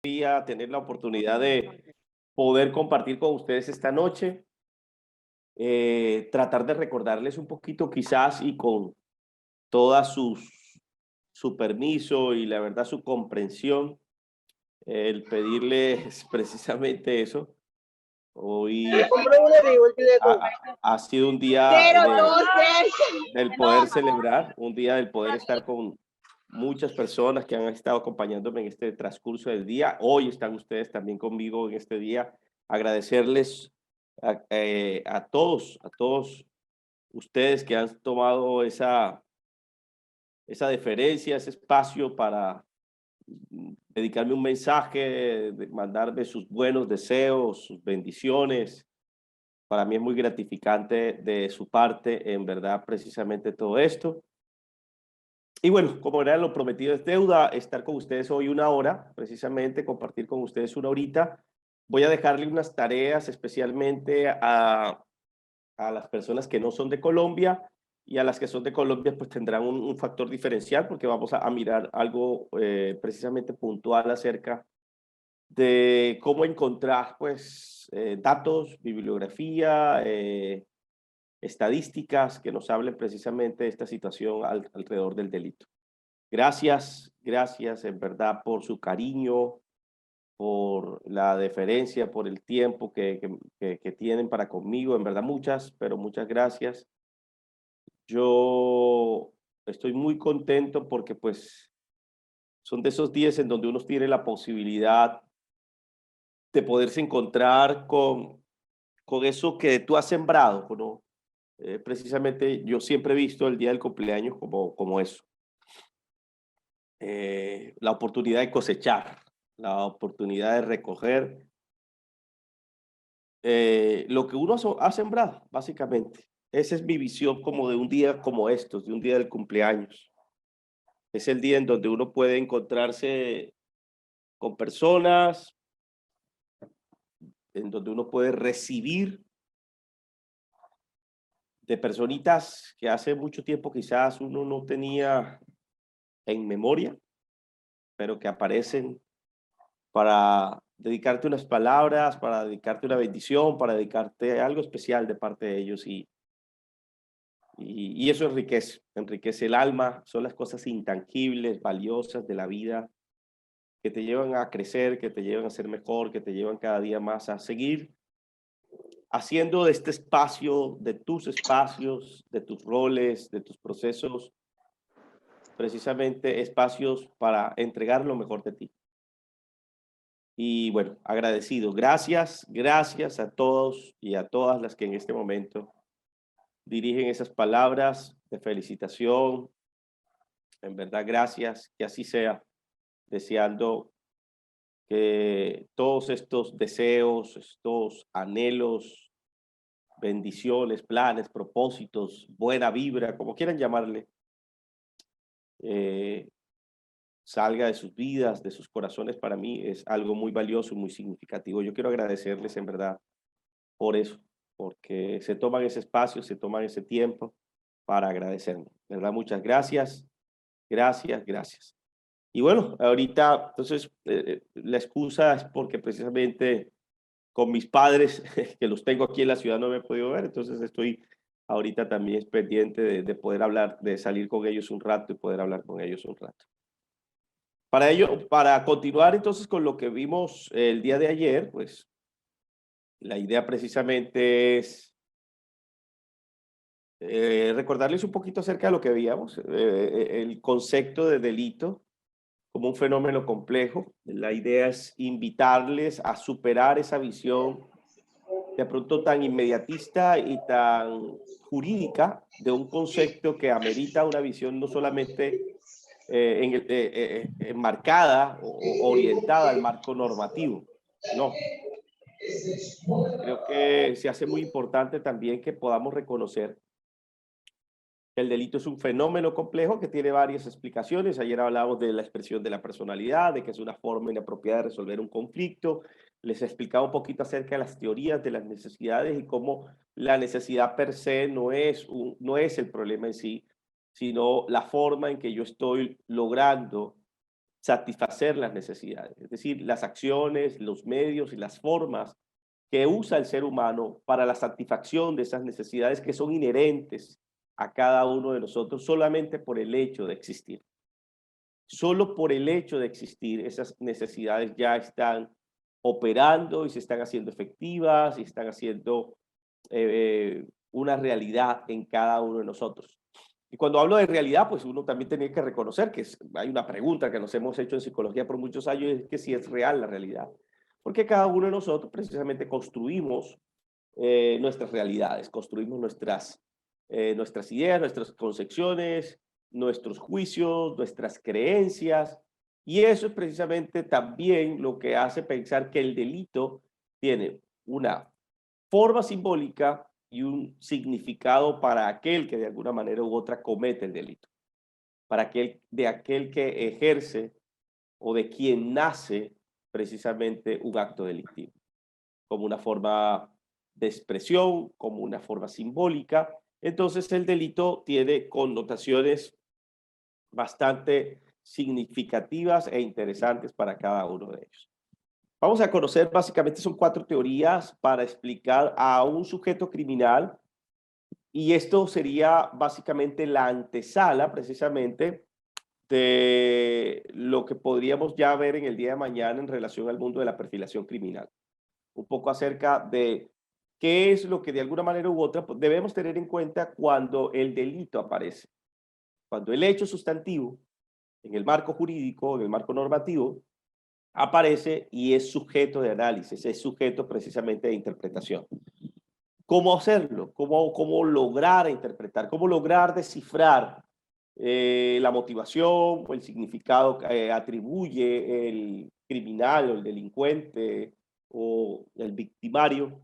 día tener la oportunidad de poder compartir con ustedes esta noche, tratar de recordarles un poquito quizás y con toda su permiso y la verdad su comprensión, el pedirles precisamente eso. Hoy ha sido un día del poder celebrar, un día del poder estar con muchas personas que han estado acompañándome en este transcurso del día. Hoy están ustedes también conmigo en este día. Agradecerles a todos ustedes que han tomado esa deferencia, ese espacio para dedicarme un mensaje, de mandarme sus buenos deseos, sus bendiciones. Para mí es muy gratificante de su parte, en verdad, precisamente todo esto. Y bueno, como era lo prometido es deuda, estar con ustedes hoy una hora, precisamente compartir con ustedes una horita. Voy a dejarle unas tareas especialmente a las personas que no son de Colombia, y a las que son de Colombia pues tendrán un factor diferencial porque vamos a mirar algo precisamente puntual acerca de cómo encontrar pues datos, bibliografía, estadísticas que nos hablen precisamente de esta situación alrededor del delito. Gracias, gracias en verdad por su cariño, por la deferencia, por el tiempo que tienen para conmigo. En verdad muchas, pero muchas gracias. Yo estoy muy contento porque pues son de esos días en donde uno tiene la posibilidad de poderse encontrar con eso que tú has sembrado, ¿no? Precisamente yo siempre he visto el día del cumpleaños como eso, la oportunidad de cosechar, la oportunidad de recoger lo que uno ha sembrado, básicamente. Esa es mi visión como de un día como estos, de un día del cumpleaños. Es el día en donde uno puede encontrarse con personas, en donde uno puede recibir de personitas que hace mucho tiempo quizás uno no tenía en memoria, pero que aparecen para dedicarte unas palabras, para dedicarte una bendición, para dedicarte algo especial de parte de ellos. Y eso enriquece el alma, son las cosas intangibles, valiosas de la vida, que te llevan a crecer, que te llevan a ser mejor, que te llevan cada día más a seguir haciendo de este espacio, de tus espacios, de tus roles, de tus procesos, precisamente espacios para entregar lo mejor de ti. Y bueno, agradecido. Gracias, gracias a todos y a todas las que en este momento dirigen esas palabras de felicitación. En verdad, gracias, que así sea, deseando que todos estos deseos, estos anhelos, bendiciones, planes, propósitos, buena vibra, como quieran llamarle, eh, salga de sus vidas, de sus corazones. Para mí es algo muy valioso, muy significativo. Yo quiero agradecerles en verdad por eso, porque se toman ese espacio, se toman ese tiempo para agradecerme. De verdad, muchas gracias, gracias, gracias. Y bueno, ahorita, entonces, la excusa es porque precisamente con mis padres, que los tengo aquí en la ciudad, no me he podido ver, entonces estoy ahorita también pendiente de poder hablar, de salir con ellos un rato y poder hablar con ellos un rato. Para ello, para continuar entonces con lo que vimos el día de ayer, pues la idea precisamente es recordarles un poquito acerca de lo que veíamos, el concepto de delito como un fenómeno complejo. La idea es invitarles a superar esa visión de pronto tan inmediatista y tan jurídica de un concepto que amerita una visión no solamente enmarcada o orientada al marco normativo. No, creo que se hace muy importante también que podamos reconocer que el delito es un fenómeno complejo que tiene varias explicaciones. Ayer hablábamos de la expresión de la personalidad, de que es una forma inapropiada de resolver un conflicto. Les explicaba un poquito acerca de las teorías de las necesidades y cómo la necesidad per se no es el problema en sí, sino la forma en que yo estoy logrando satisfacer las necesidades, es decir, las acciones, los medios y las formas que usa el ser humano para la satisfacción de esas necesidades que son inherentes a cada uno de nosotros solamente por el hecho de existir. Solo por el hecho de existir, esas necesidades ya están operando y se están haciendo efectivas y están haciendo una realidad en cada uno de nosotros. Y cuando hablo de realidad, pues uno también tiene que reconocer que hay una pregunta que nos hemos hecho en psicología por muchos años, es que si es real la realidad. Porque cada uno de nosotros precisamente construimos nuestras realidades, construimos nuestras ideas, nuestras concepciones, nuestros juicios, nuestras creencias, y eso es precisamente también lo que hace pensar que el delito tiene una forma simbólica y un significado para aquel que de alguna manera u otra comete el delito, para aquel que ejerce o de quien nace precisamente un acto delictivo, como una forma de expresión, como una forma simbólica. Entonces el delito tiene connotaciones bastante significativas e interesantes para cada uno de ellos. Vamos a conocer, básicamente son 4 teorías para explicar a un sujeto criminal, y esto sería básicamente la antesala precisamente de lo que podríamos ya ver en el día de mañana en relación al mundo de la perfilación criminal. Un poco acerca de qué es lo que de alguna manera u otra debemos tener en cuenta cuando el delito aparece. Cuando el hecho sustantivo, en el marco jurídico, en el marco normativo, aparece y es sujeto de análisis, es sujeto precisamente de interpretación. ¿Cómo hacerlo? ¿Cómo lograr interpretar? ¿Cómo lograr descifrar la motivación o el significado que atribuye el criminal o el delincuente o el victimario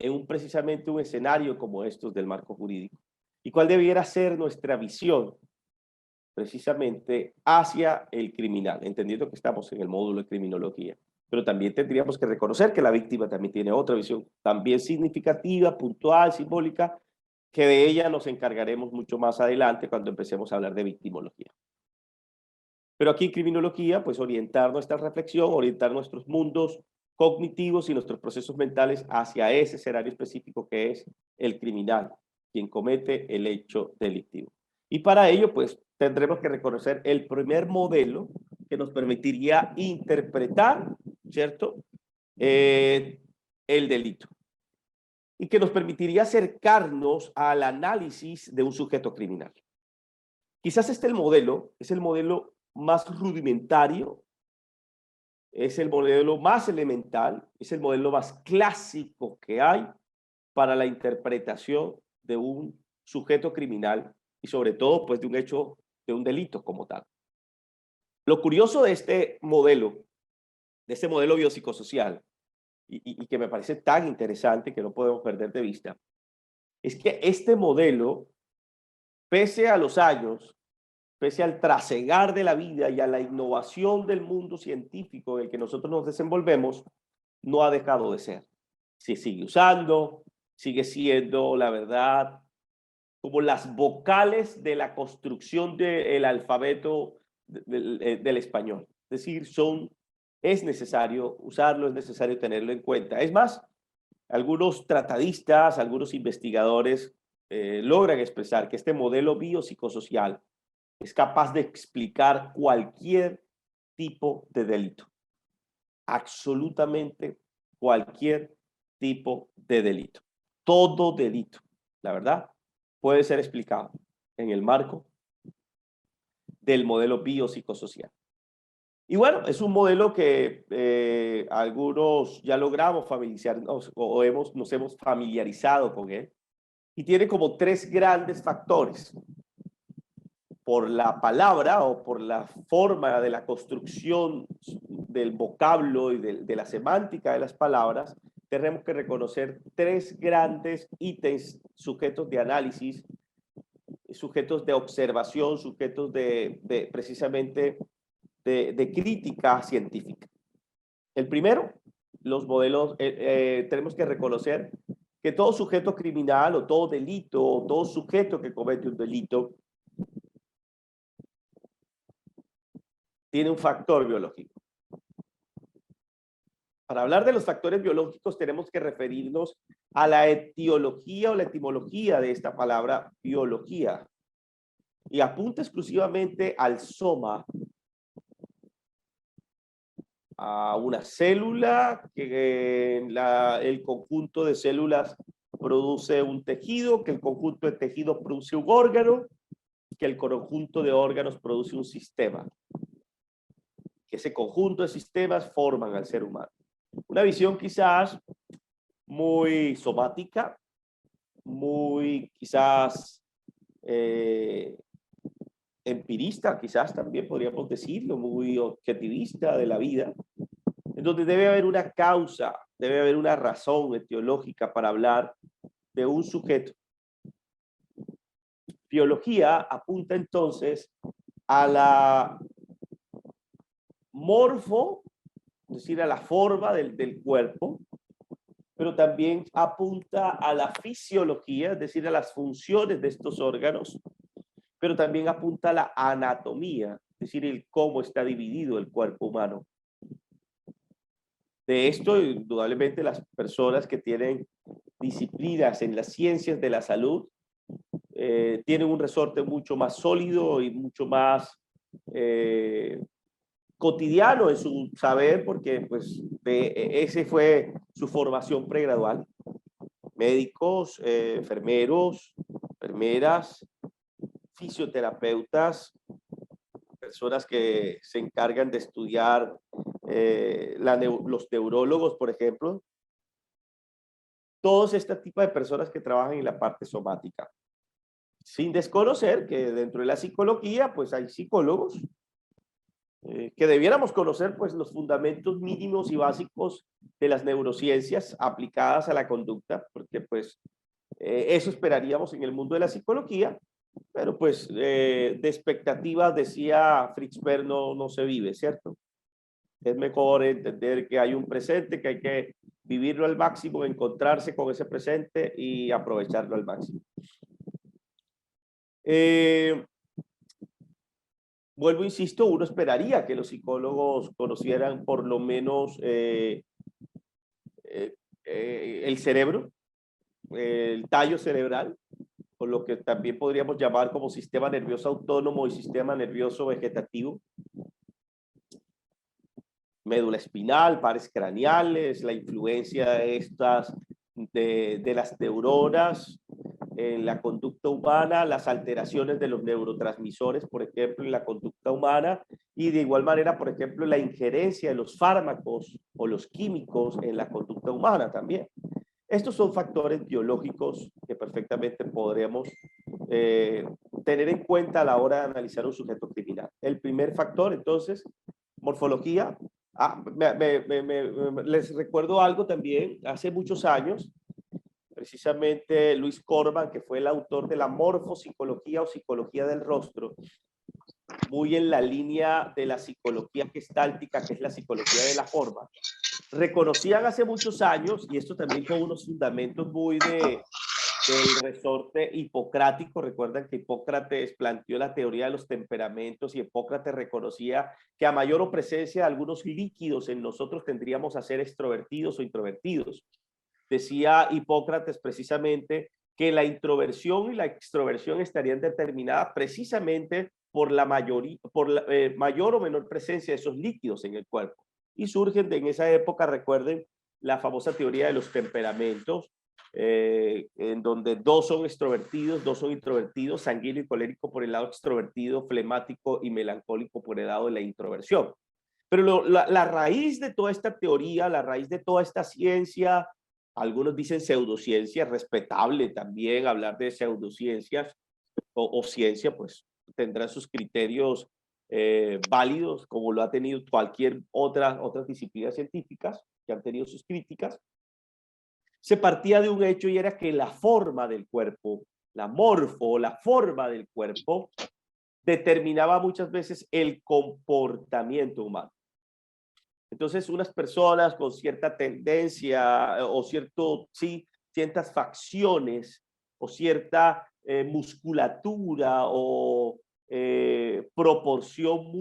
en precisamente un escenario como estos del marco jurídico? ¿Y cuál debiera ser nuestra visión precisamente hacia el criminal, entendiendo que estamos en el módulo de criminología? Pero también tendríamos que reconocer que la víctima también tiene otra visión, también significativa, puntual, simbólica, que de ella nos encargaremos mucho más adelante cuando empecemos a hablar de victimología. Pero aquí en criminología, pues orientar nuestra reflexión, orientar nuestros mundos cognitivos y nuestros procesos mentales hacia ese escenario específico que es el criminal, quien comete el hecho delictivo. Y para ello, pues tendremos que reconocer el primer modelo que nos permitiría interpretar, ¿cierto?, el delito, y que nos permitiría acercarnos al análisis de un sujeto criminal. Quizás este modelo es el modelo más rudimentario, es el modelo más elemental, es el modelo más clásico que hay para la interpretación de un sujeto criminal y sobre todo pues de un hecho, de un delito como tal. Lo curioso de este modelo biopsicosocial, y que me parece tan interesante que no podemos perder de vista, es que este modelo, pese a los años, pese al trasegar de la vida y a la innovación del mundo científico en el que nosotros nos desenvolvemos, no ha dejado de ser. Se sigue usando, sigue siendo, la verdad, como las vocales de la construcción del alfabeto del español. Es decir, es necesario usarlo, es necesario tenerlo en cuenta. Es más, algunos tratadistas, algunos investigadores logran expresar que este modelo biopsicosocial es capaz de explicar cualquier tipo de delito. Absolutamente cualquier tipo de delito. Todo delito, la verdad, puede ser explicado en el marco del modelo biopsicosocial. Y bueno, es un modelo que algunos ya logramos familiarizarnos o nos hemos familiarizado con él, y tiene como 3 grandes factores. Por la palabra o por la forma de la construcción del vocablo y de la semántica de las palabras, tenemos que reconocer 3 grandes ítems, sujetos de análisis, sujetos de observación, sujetos precisamente de crítica científica. El primero, los modelos, tenemos que reconocer que todo sujeto criminal o todo delito o todo sujeto que comete un delito tiene un factor biológico. Para hablar de los factores biológicos tenemos que referirnos a la etiología o la etimología de esta palabra biología. Y apunta exclusivamente al soma, a una célula, que el conjunto de células produce un tejido, que el conjunto de tejidos produce un órgano, que el conjunto de órganos produce un sistema. Que ese conjunto de sistemas forman al ser humano. Una visión quizás muy somática, muy quizás empirista, quizás también podríamos decirlo, muy objetivista de la vida, en donde debe haber una causa, debe haber una razón etiológica para hablar de un sujeto. Biología apunta entonces a la morfo, es decir, a la forma del cuerpo, pero también apunta a la fisiología, es decir, a las funciones de estos órganos, pero también apunta a la anatomía, es decir, el cómo está dividido el cuerpo humano. De esto, indudablemente, las personas que tienen disciplinas en las ciencias de la salud tienen un resorte mucho más sólido y mucho más cotidiano en su saber, porque pues ese fue su formación pregradual. Médicos, enfermeros, enfermeras, fisioterapeutas, personas que se encargan de estudiar los neurólogos, por ejemplo. Todos este tipo de personas que trabajan en la parte somática. Sin desconocer que dentro de la psicología, pues hay psicólogos que debiéramos conocer pues los fundamentos mínimos y básicos de las neurociencias aplicadas a la conducta, porque pues eso esperaríamos en el mundo de la psicología, pero pues de expectativas, decía Fritz Perls, no se vive, ¿cierto? Es mejor entender que hay un presente, que hay que vivirlo al máximo, encontrarse con ese presente y aprovecharlo al máximo. Vuelvo, insisto, uno esperaría que los psicólogos conocieran por lo menos el cerebro, el tallo cerebral, o lo que también podríamos llamar como sistema nervioso autónomo y sistema nervioso vegetativo, médula espinal, pares craneales, la influencia de estas, de las neuronas en la conducta humana, las alteraciones de los neurotransmisores, por ejemplo, en la conducta humana, y de igual manera, por ejemplo, la injerencia de los fármacos o los químicos en la conducta humana también. Estos son factores biológicos que perfectamente podremos tener en cuenta a la hora de analizar un sujeto criminal. El primer factor, entonces, morfología. Les recuerdo algo también, hace muchos años, precisamente Luis Corban, que fue el autor de la morfopsicología o psicología del rostro, muy en la línea de la psicología gestáltica, que es la psicología de la forma, reconocían hace muchos años, y esto también con unos fundamentos muy del resorte hipocrático. Recuerdan que Hipócrates planteó la teoría de los temperamentos y Hipócrates reconocía que a mayor o presencia de algunos líquidos en nosotros tendríamos a ser extrovertidos o introvertidos. Decía Hipócrates precisamente que la introversión y la extroversión estarían determinadas precisamente por la mayoría, por la mayor o menor presencia de esos líquidos en el cuerpo. Y surgen en esa época, recuerden, la famosa teoría de los temperamentos, en donde dos son extrovertidos, dos son introvertidos, sanguíneo y colérico por el lado extrovertido, flemático y melancólico por el lado de la introversión. Pero la raíz de toda esta teoría, la raíz de toda esta ciencia, algunos dicen pseudociencia, respetable también hablar de pseudociencias o ciencia, pues tendrá sus criterios válidos, como lo ha tenido cualquier otras disciplinas científicas que han tenido sus críticas. Se partía de un hecho y era que la forma del cuerpo, la morfo, la forma del cuerpo, determinaba muchas veces el comportamiento humano. Entonces, unas personas con cierta tendencia o ciertas facciones o cierta musculatura o proporción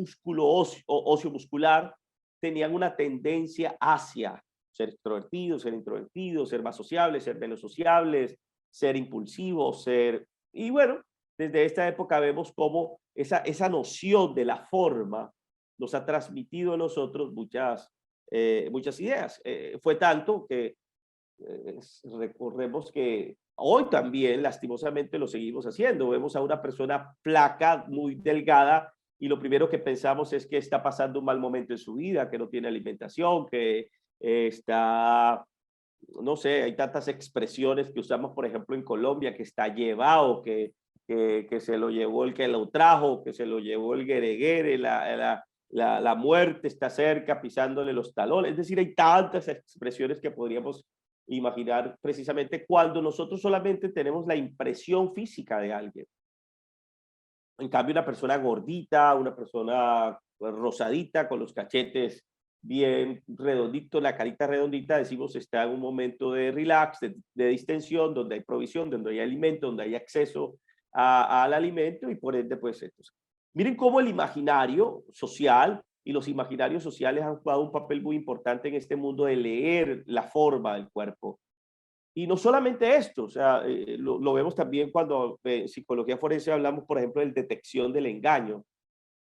óseo muscular, tenían una tendencia hacia ser extrovertidos, ser introvertidos, ser más sociables, ser menos sociables, ser impulsivos, ser... Y bueno, desde esta época vemos cómo esa noción de la forma nos ha transmitido a nosotros muchas ideas. Fue tanto que recordemos que hoy también, lastimosamente, lo seguimos haciendo. Vemos a una persona flaca, muy delgada, y lo primero que pensamos es que está pasando un mal momento en su vida, que no tiene alimentación, que está, no sé, hay tantas expresiones que usamos, por ejemplo, en Colombia, que está llevado, que se lo llevó el que lo trajo, que se lo llevó el guereguere, la muerte está cerca, pisándole los talones. Es decir, hay tantas expresiones que podríamos imaginar precisamente cuando nosotros solamente tenemos la impresión física de alguien. En cambio, una persona gordita, una persona pues, rosadita, con los cachetes bien redonditos, la carita redondita, decimos está en un momento de relax, de distensión, donde hay provisión, donde hay alimento, donde hay acceso al alimento y por ende, pues, entonces, miren cómo el imaginario social y los imaginarios sociales han jugado un papel muy importante en este mundo de leer la forma del cuerpo. Y no solamente esto, o sea, lo vemos también cuando en psicología forense hablamos, por ejemplo, de detección del engaño.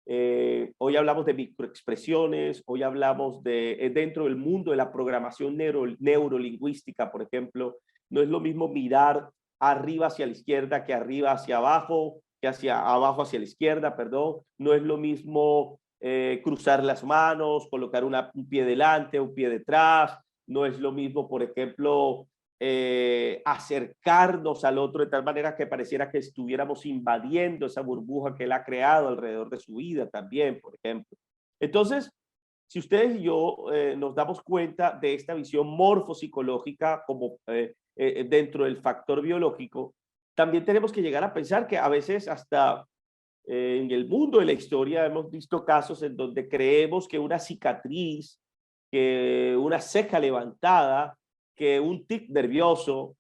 Hoy hablamos de microexpresiones, hoy hablamos de, dentro del mundo de la programación neurolingüística, por ejemplo, no es lo mismo mirar arriba hacia la izquierda que arriba hacia abajo, que hacia abajo hacia la izquierda, perdón, no es lo mismo cruzar las manos, colocar un pie delante, un pie detrás, no es lo mismo, por ejemplo, acercarnos al otro de tal manera que pareciera que estuviéramos invadiendo esa burbuja que él ha creado alrededor de su vida también, por ejemplo. Entonces, si ustedes y yo nos damos cuenta de esta visión morfopsicológica como dentro del factor biológico, también tenemos que llegar a pensar que a veces hasta en el mundo de la historia hemos visto casos en donde creemos que una cicatriz, que una ceja levantada, que un tic nervioso,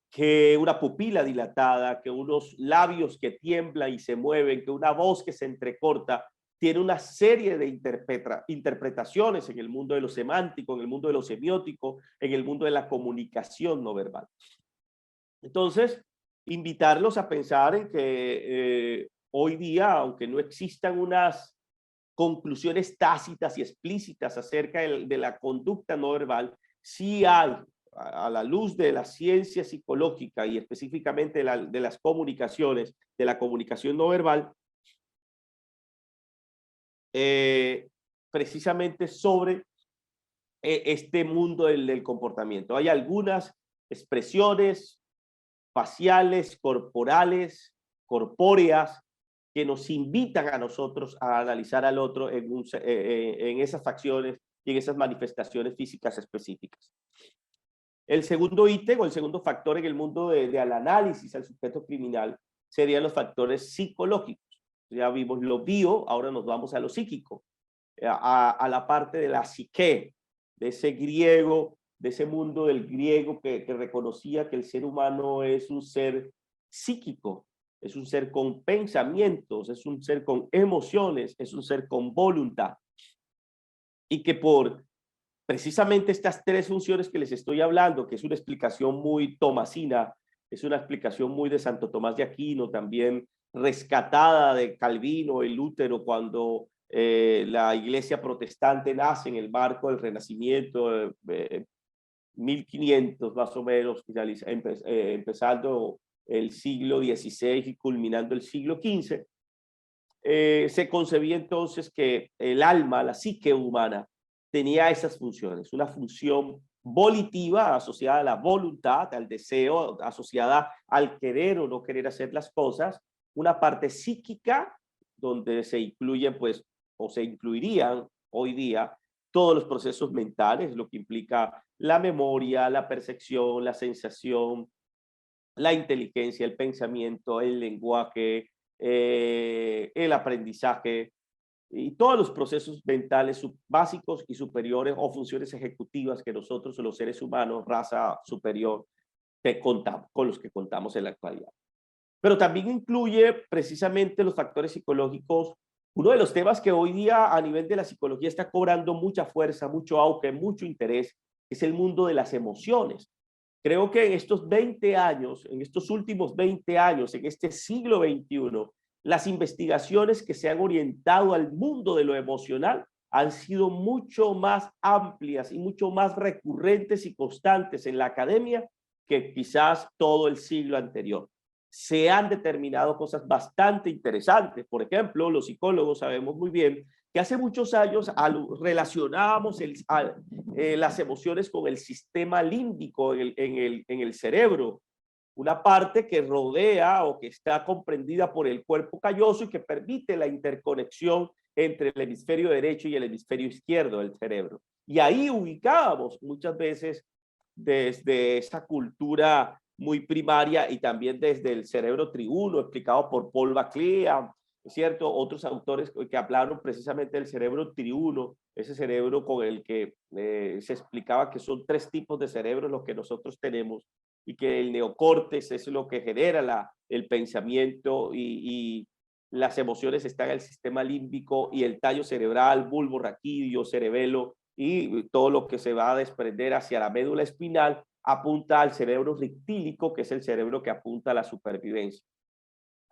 que una pupila dilatada, que unos labios que tiemblan y se mueven, que una voz que se entrecorta, tiene una serie de interpretaciones en el mundo de lo semántico, en el mundo de lo semiótico, en el mundo de la comunicación no verbal. Entonces, invitarlos a pensar en que hoy día, aunque no existan unas conclusiones tácitas y explícitas acerca de la conducta no verbal, sí hay, a la luz de la ciencia psicológica y específicamente de las comunicaciones, de la comunicación no verbal, precisamente sobre este mundo del comportamiento. Hay algunas expresiones faciales, corporales, corpóreas, que nos invitan a nosotros a analizar al otro en esas facciones y en esas manifestaciones físicas específicas. El segundo ítem o el segundo factor en el mundo del análisis al sujeto criminal serían los factores psicológicos. Ya vimos lo bio, ahora nos vamos a lo psíquico, a la parte de la psique, de ese griego, de ese mundo del griego que reconocía que el ser humano es un ser psíquico, es un ser con pensamientos, es un ser con emociones, es un ser con voluntad. Y que por precisamente estas tres funciones que les estoy hablando, que es una explicación muy tomasina, es una explicación muy de Santo Tomás de Aquino, también rescatada de Calvino y Lutero cuando la iglesia protestante nace en el marco del Renacimiento, 1500 más o menos, empezando el siglo XVI y culminando el siglo XV, se concebía entonces que el alma, la psique humana, tenía esas funciones, una función volitiva asociada a la voluntad, al deseo, asociada al querer o no querer hacer las cosas, una parte psíquica donde se incluyen pues o se incluirían hoy día todos los procesos mentales, lo que implica la memoria, la percepción, la sensación, la inteligencia, el pensamiento, el lenguaje, el aprendizaje y todos los procesos mentales básicos y superiores o funciones ejecutivas que nosotros los seres humanos, raza superior, con los que contamos en la actualidad. pero también incluye precisamente los factores psicológicos. Uno de los temas que hoy día a nivel de la psicología está cobrando mucha fuerza, mucho auge, mucho interés, es el mundo de las emociones. Creo que en estos 20 años, en estos últimos 20 años, en este siglo XXI, las investigaciones que se han orientado al mundo de lo emocional han sido mucho más amplias y mucho más recurrentes y constantes en la academia que quizás todo el siglo anterior. Se han determinado cosas bastante interesantes. Por ejemplo, los psicólogos sabemos muy bien que hace muchos años relacionábamos las emociones con el sistema límbico en el cerebro, una parte que rodea o que está comprendida por el cuerpo calloso y que permite la interconexión entre el hemisferio derecho y el hemisferio izquierdo del cerebro. Y ahí ubicábamos muchas veces desde esa cultura muy primaria y también desde el cerebro triuno, explicado por Paul Baclea, ¿cierto? Otros autores que hablaron precisamente del cerebro triuno, ese cerebro con el que se explicaba que son 3 tipos de cerebros los que nosotros tenemos y que el neocórtex es lo que genera el pensamiento y las emociones están en el sistema límbico y el tallo cerebral, bulbo raquídeo, cerebelo y todo lo que se va a desprender hacia la médula espinal apunta al cerebro reptílico, que es el cerebro que apunta a la supervivencia.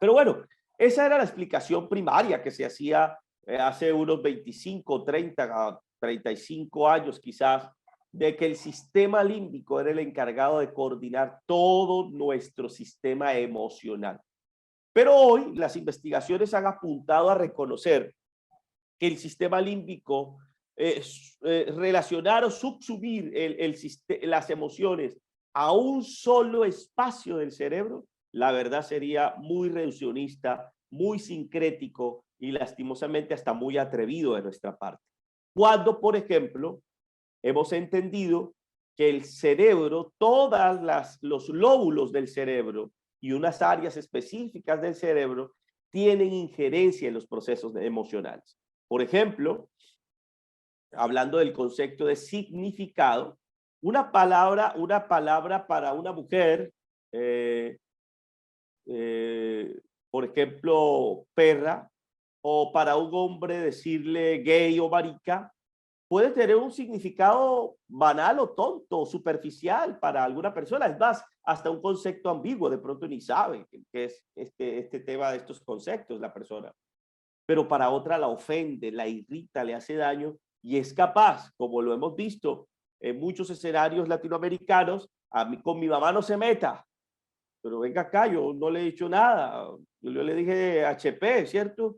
Pero bueno, esa era la explicación primaria que se hacía hace unos 25, 30, 35 años quizás, de que el sistema límbico era el encargado de coordinar todo nuestro sistema emocional. Pero hoy las investigaciones han apuntado a reconocer que el sistema límbico, relacionar o subsumir las emociones a un solo espacio del cerebro, la verdad sería muy reduccionista, muy sincrético y lastimosamente hasta muy atrevido de nuestra parte. Cuando, por ejemplo, hemos entendido que el cerebro, los lóbulos del cerebro y unas áreas específicas del cerebro tienen injerencia en los procesos emocionales. Por ejemplo, hablando del concepto de significado, una palabra para una mujer, por ejemplo, perra, o para un hombre decirle gay o marica, puede tener un significado banal o tonto o superficial para alguna persona. Es más, hasta un concepto ambiguo, de pronto ni sabe qué es este tema de estos conceptos la persona. Pero para otra la ofende, la irrita, le hace daño y es capaz, como lo hemos visto en muchos escenarios latinoamericanos, con mi mamá no se meta, pero venga acá, yo no le he dicho nada, yo le dije HP, ¿cierto?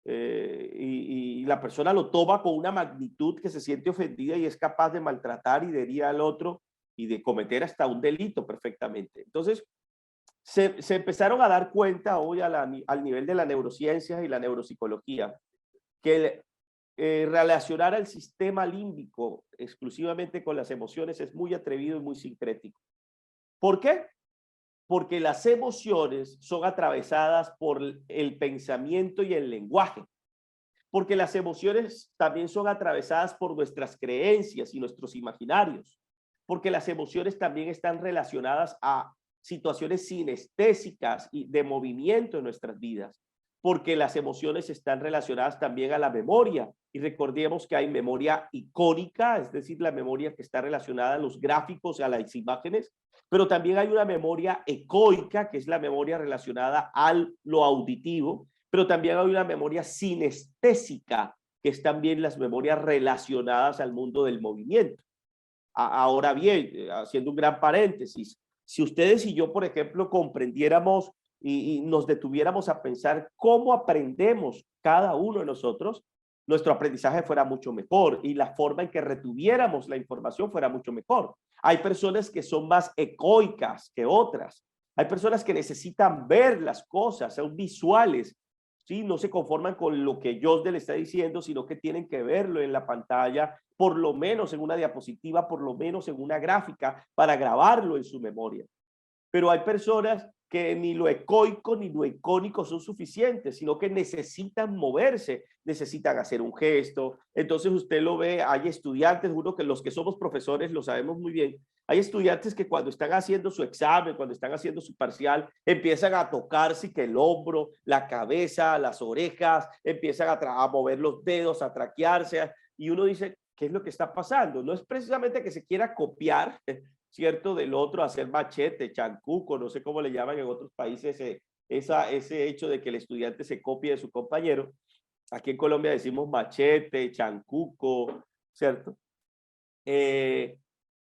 Y la persona lo toma con una magnitud que se siente ofendida y es capaz de maltratar y de herir al otro y de cometer hasta un delito perfectamente. Entonces, se empezaron a dar cuenta hoy al nivel de la neurociencia y la neuropsicología que relacionar al sistema límbico exclusivamente con las emociones es muy atrevido y muy sincrético. ¿Por qué? Porque las emociones son atravesadas por el pensamiento y el lenguaje. Porque las emociones también son atravesadas por nuestras creencias y nuestros imaginarios. Porque las emociones también están relacionadas a situaciones sinestésicas y de movimiento en nuestras vidas. Porque las emociones están relacionadas también a la memoria. Y recordemos que hay memoria icónica, es decir, la memoria que está relacionada a los gráficos, a las imágenes, pero también hay una memoria ecoica, que es la memoria relacionada a lo auditivo, pero también hay una memoria sinestésica, que es también las memorias relacionadas al mundo del movimiento. Ahora bien, haciendo un gran paréntesis, si ustedes y yo, por ejemplo, comprendiéramos y nos detuviéramos a pensar cómo aprendemos cada uno de nosotros, nuestro aprendizaje fuera mucho mejor y la forma en que retuviéramos la información fuera mucho mejor. Hay personas que son más ecoicas que otras. Hay personas que necesitan ver las cosas, son visuales, ¿sí? No se conforman con lo que Josde le está diciendo, sino que tienen que verlo en la pantalla, por lo menos en una diapositiva, por lo menos en una gráfica, para grabarlo en su memoria. Pero hay personas que ni lo ecoico ni lo icónico son suficientes, sino que necesitan moverse, necesitan hacer un gesto. Entonces usted lo ve, hay estudiantes, uno que los que somos profesores lo sabemos muy bien, hay estudiantes que cuando están haciendo su examen, cuando están haciendo su parcial, empiezan a tocarse que el hombro, la cabeza, las orejas, empiezan a mover los dedos, a traquearse, y uno dice, ¿qué es lo que está pasando? No es precisamente que se quiera copiar, ¿cierto? Del otro, hacer machete, chancuco, no sé cómo le llaman en otros países, ese hecho de que el estudiante se copie de su compañero. Aquí en Colombia decimos machete, chancuco, ¿cierto?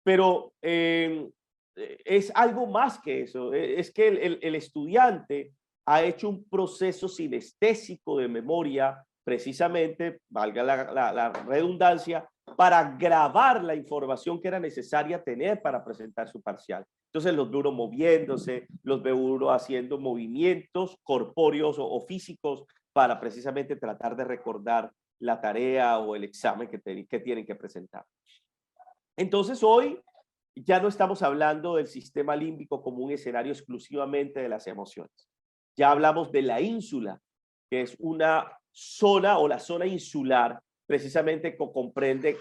Pero es algo más que eso, es que el estudiante ha hecho un proceso sinestésico de memoria, precisamente, valga la redundancia, para grabar la información que era necesaria tener para presentar su parcial. Entonces los ve uno moviéndose, los ve uno haciendo movimientos corpóreos o físicos para precisamente tratar de recordar la tarea o el examen que tienen que presentar. Entonces hoy ya no estamos hablando del sistema límbico como un escenario exclusivamente de las emociones. Ya hablamos de la ínsula, que es una zona o la zona insular, precisamente que comprende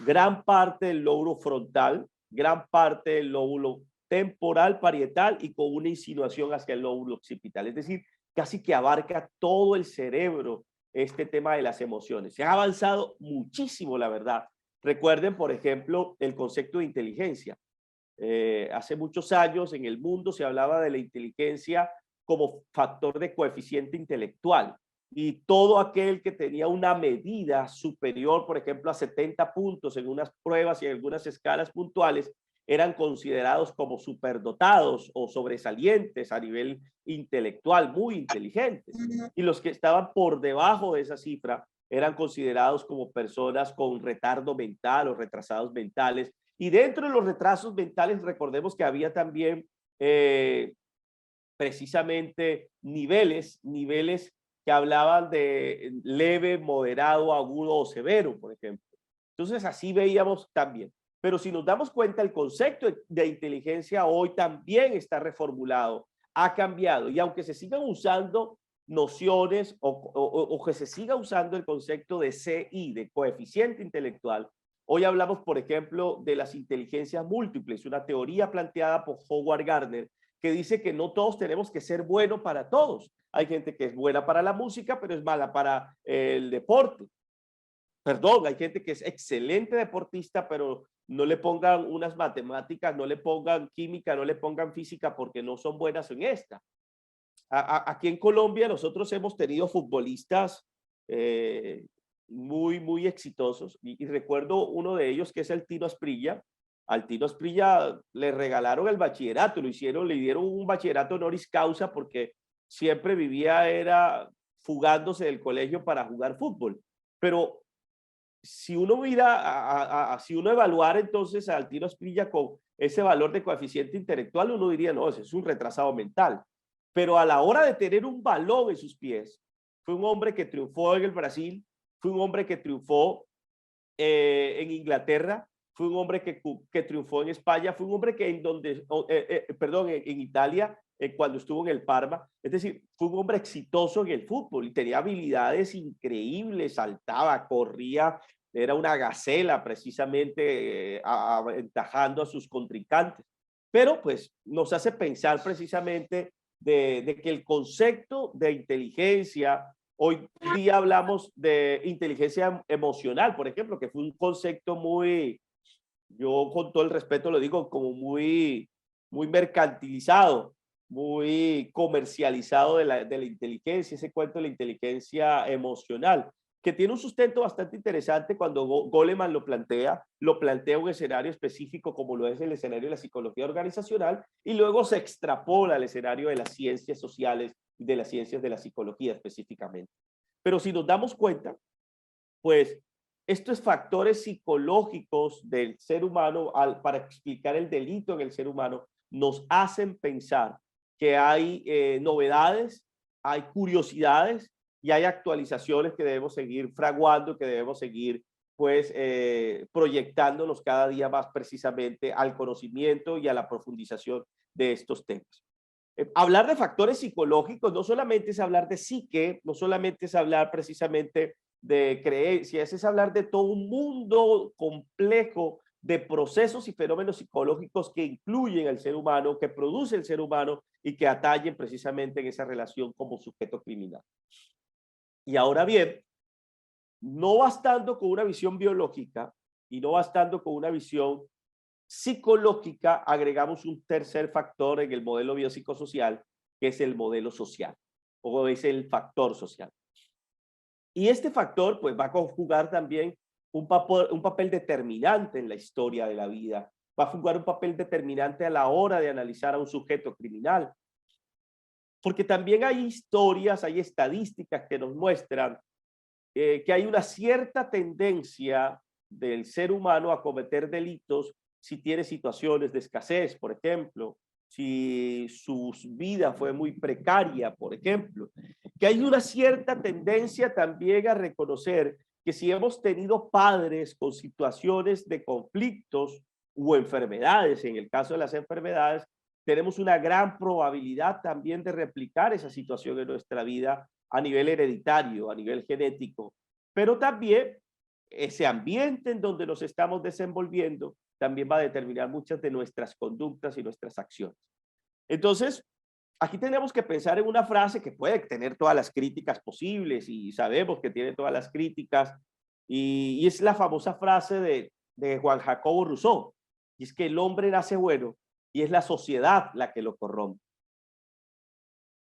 gran parte del lóbulo frontal, gran parte del lóbulo temporal parietal y con una insinuación hacia el lóbulo occipital. Es decir, casi que abarca todo el cerebro este tema de las emociones. Se ha avanzado muchísimo, la verdad. Recuerden, por ejemplo, el concepto de inteligencia. Hace muchos años en el mundo se hablaba de la inteligencia como factor de coeficiente intelectual y todo aquel que tenía una medida superior, por ejemplo, a 70 puntos en unas pruebas y en algunas escalas puntuales, eran considerados como superdotados o sobresalientes a nivel intelectual, muy inteligentes. Y los que estaban por debajo de esa cifra eran considerados como personas con retardo mental o retrasados mentales. Y dentro de los retrasos mentales, recordemos que había también precisamente niveles que hablaban de leve, moderado, agudo o severo, por ejemplo. Entonces así veíamos también. Pero si nos damos cuenta, el concepto de inteligencia hoy también está reformulado, ha cambiado. Y aunque se sigan usando nociones o que se siga usando el concepto de CI, de coeficiente intelectual, hoy hablamos, por ejemplo, de las inteligencias múltiples, una teoría planteada por Howard Gardner, que dice que no todos tenemos que ser buenos para todos. Hay gente que es buena para la música, pero es mala para el deporte. Perdón, hay gente que es excelente deportista, pero no le pongan unas matemáticas, no le pongan química, no le pongan física porque no son buenas en esta. Aquí en Colombia nosotros hemos tenido futbolistas muy exitosos y recuerdo uno de ellos que es el Tino Asprilla. Al Tino Asprilla le regalaron el bachillerato, le dieron un bachillerato honoris causa porque siempre era fugándose del colegio para jugar fútbol. Pero si uno mira, si uno evaluara entonces al Tino Asprilla con ese valor de coeficiente intelectual, uno diría, no, ese es un retrasado mental. Pero a la hora de tener un balón en sus pies, fue un hombre que triunfó en el Brasil, fue un hombre que triunfó en Inglaterra, fue un hombre que triunfó en España, fue un hombre que en Italia, cuando estuvo en el Parma, es decir, fue un hombre exitoso en el fútbol y tenía habilidades increíbles, saltaba, corría, era una gacela precisamente aventajando a sus contrincantes. Pero pues nos hace pensar precisamente de que el concepto de inteligencia, hoy día hablamos de inteligencia emocional, por ejemplo, que fue un concepto yo con todo el respeto lo digo, como muy mercantilizado, muy comercializado de la inteligencia, ese cuento de la inteligencia emocional, que tiene un sustento bastante interesante cuando Goleman lo plantea un escenario específico como lo es el escenario de la psicología organizacional y luego se extrapola al escenario de las ciencias sociales y de las ciencias de la psicología específicamente. Pero si nos damos cuenta, pues estos factores psicológicos del ser humano para explicar el delito en el ser humano nos hacen pensar que hay novedades, hay curiosidades y hay actualizaciones que debemos seguir fraguando, que debemos seguir pues proyectándonos cada día más precisamente al conocimiento y a la profundización de estos temas. Hablar de factores psicológicos no solamente es hablar de psique, no solamente es hablar precisamente de creencias, es hablar de todo un mundo complejo de procesos y fenómenos psicológicos que incluyen al ser humano, que produce el ser humano y que atallen precisamente en esa relación como sujeto criminal. Y ahora bien, no bastando con una visión biológica y no bastando con una visión psicológica, agregamos un tercer factor en el modelo biopsicosocial, que es el modelo social, o es el factor social. Y este factor pues va a conjugar también un papel determinante en la historia de la vida, va a jugar un papel determinante a la hora de analizar a un sujeto criminal, porque también hay historias, hay estadísticas que nos muestran que hay una cierta tendencia del ser humano a cometer delitos si tiene situaciones de escasez, por ejemplo, si su vida fue muy precaria, por ejemplo, que hay una cierta tendencia también a reconocer que si hemos tenido padres con situaciones de conflictos o enfermedades, en el caso de las enfermedades, tenemos una gran probabilidad también de replicar esa situación en nuestra vida a nivel hereditario, a nivel genético, pero también ese ambiente en donde nos estamos desenvolviendo también va a determinar muchas de nuestras conductas y nuestras acciones. Entonces, aquí tenemos que pensar en una frase que puede tener todas las críticas posibles y sabemos que tiene todas las críticas y es la famosa frase de Juan Jacobo Rousseau, y es que el hombre nace bueno y es la sociedad la que lo corrompe.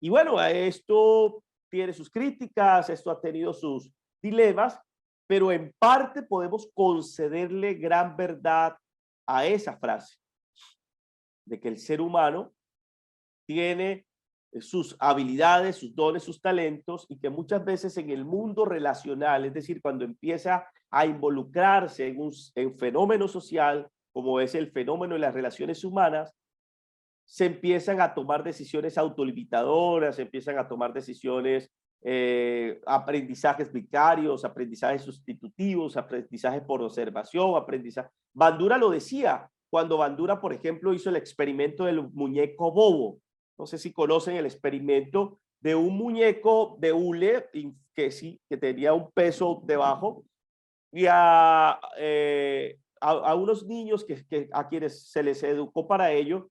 Y bueno, esto tiene sus críticas, esto ha tenido sus dilemas, pero en parte podemos concederle gran verdad a esa frase, de que el ser humano tiene sus habilidades, sus dones, sus talentos, y que muchas veces en el mundo relacional, es decir, cuando empieza a involucrarse en fenómeno social, como es el fenómeno de las relaciones humanas, se empiezan a tomar decisiones autolimitadoras, se empiezan a tomar decisiones, aprendizajes vicarios, aprendizajes sustitutivos, aprendizajes por observación, aprendizaje. Bandura lo decía cuando Bandura, por ejemplo, hizo el experimento del muñeco bobo. No sé si conocen el experimento de un muñeco de hule que sí, que tenía un peso debajo y a unos niños a quienes se les educó para ello,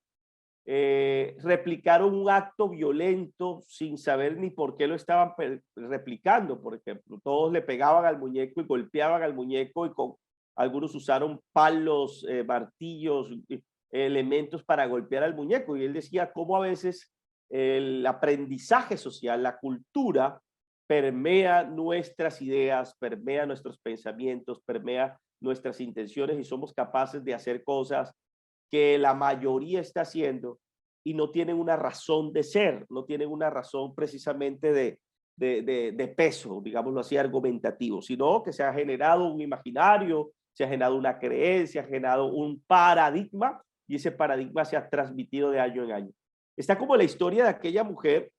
replicaron un acto violento sin saber ni por qué lo estaban replicando. Por ejemplo, todos le pegaban al muñeco y golpeaban al muñeco y algunos usaron palos, martillos, elementos para golpear al muñeco. Y él decía cómo a veces el aprendizaje social, la cultura, permea nuestras ideas, permea nuestros pensamientos, permea nuestras intenciones y somos capaces de hacer cosas que la mayoría está haciendo y no tienen una razón de ser, no tienen una razón precisamente de peso, digámoslo así, argumentativo, sino que se ha generado un imaginario, se ha generado una creencia, se ha generado un paradigma y ese paradigma se ha transmitido de año en año. Está como la historia de aquella mujer,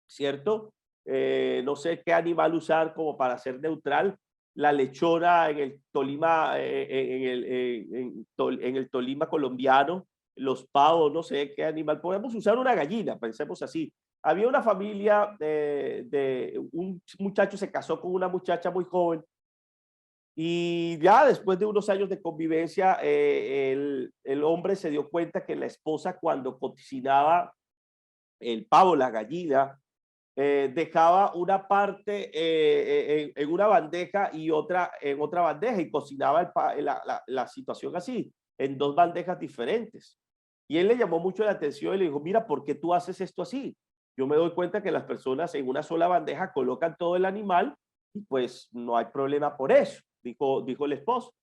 ¿cierto? No sé qué animal usar como para ser neutral, la lechona en el Tolima, en el Tolima colombiano, los pavos, no sé qué animal, podemos usar una gallina, pensemos así. Había una familia un muchacho se casó con una muchacha muy joven y ya después de unos años de convivencia, el hombre se dio cuenta que la esposa cuando cocinaba el pavo, la gallina, dejaba una parte en una bandeja y otra en otra bandeja y cocinaba la situación así, en dos bandejas diferentes. Y él le llamó mucho la atención y le dijo, mira, ¿por qué tú haces esto así? Yo me doy cuenta que las personas en una sola bandeja colocan todo el animal y pues no hay problema por eso, dijo el esposo.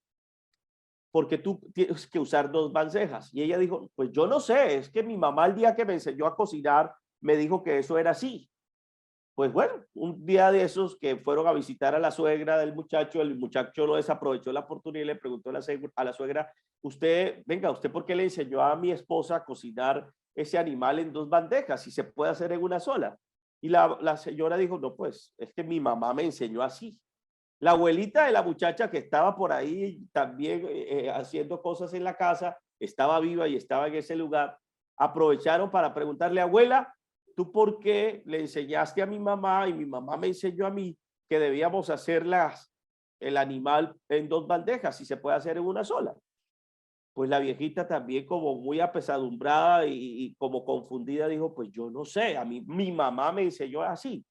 Porque tú tienes que usar dos bandejas. Y ella dijo, pues yo no sé, es que mi mamá el día que me enseñó a cocinar me dijo que eso era así. Pues bueno, un día de esos que fueron a visitar a la suegra del muchacho, el muchacho no desaprovechó la oportunidad y le preguntó a la suegra, usted, venga, ¿usted por qué le enseñó a mi esposa a cocinar ese animal en dos bandejas si se puede hacer en una sola? Y la señora dijo, no, pues es que mi mamá me enseñó así. La abuelita de la muchacha que estaba por ahí también haciendo cosas en la casa, estaba viva y estaba en ese lugar. aprovecharon para preguntarle, abuela, ¿tú por qué le enseñaste a mi mamá y mi mamá me enseñó a mí que debíamos hacer el animal en 2 bandejas si se puede hacer en una sola? Pues la viejita también como muy apesadumbrada y como confundida dijo, pues yo no sé, a mí mi mamá me enseñó así,